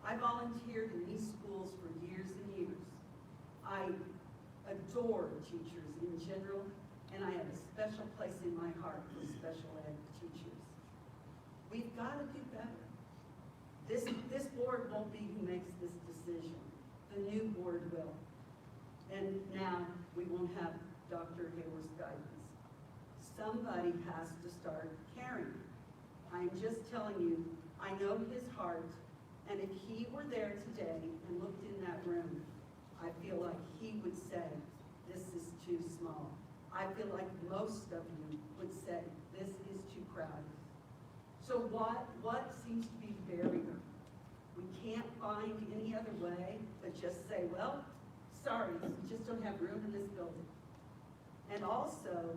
I volunteered in these schools for years and years. I adore teachers in general, and I have a special place in my heart for special ed teachers. We've got to do better. This board won't be who makes this decision. The new board will. And now we won't have Dr. Hayward's guidance. Somebody has to start caring. I'm just telling you, I know his heart, and if he were there today and looked in that room, I feel like he would say, this is too small. I feel like most of you would say, this is too crowded. So what seems to be the barrier? We can't find any other way but just say, well, sorry, we just don't have room in this building. And also,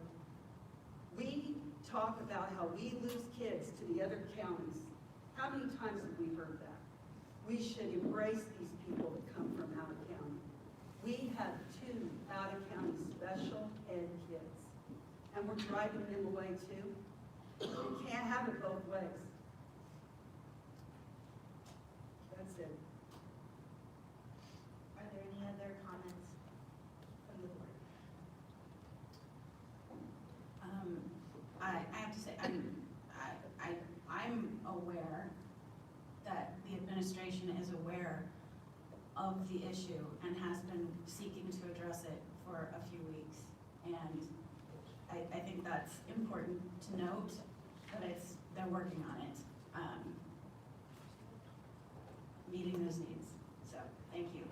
we talk about how we lose kids to the other counties. How many times have we heard that? We should embrace these people that come from out of county. We have 2 out-of-county special ed kids, and we're driving them away too. We can't have it both ways. That's it. Are there any other comments from the board? I have to say, I'm aware that the administration is aware of the issue and has been seeking to address it for a few weeks. And I think that's important to note, that they're working on it, meeting those needs. So, thank you.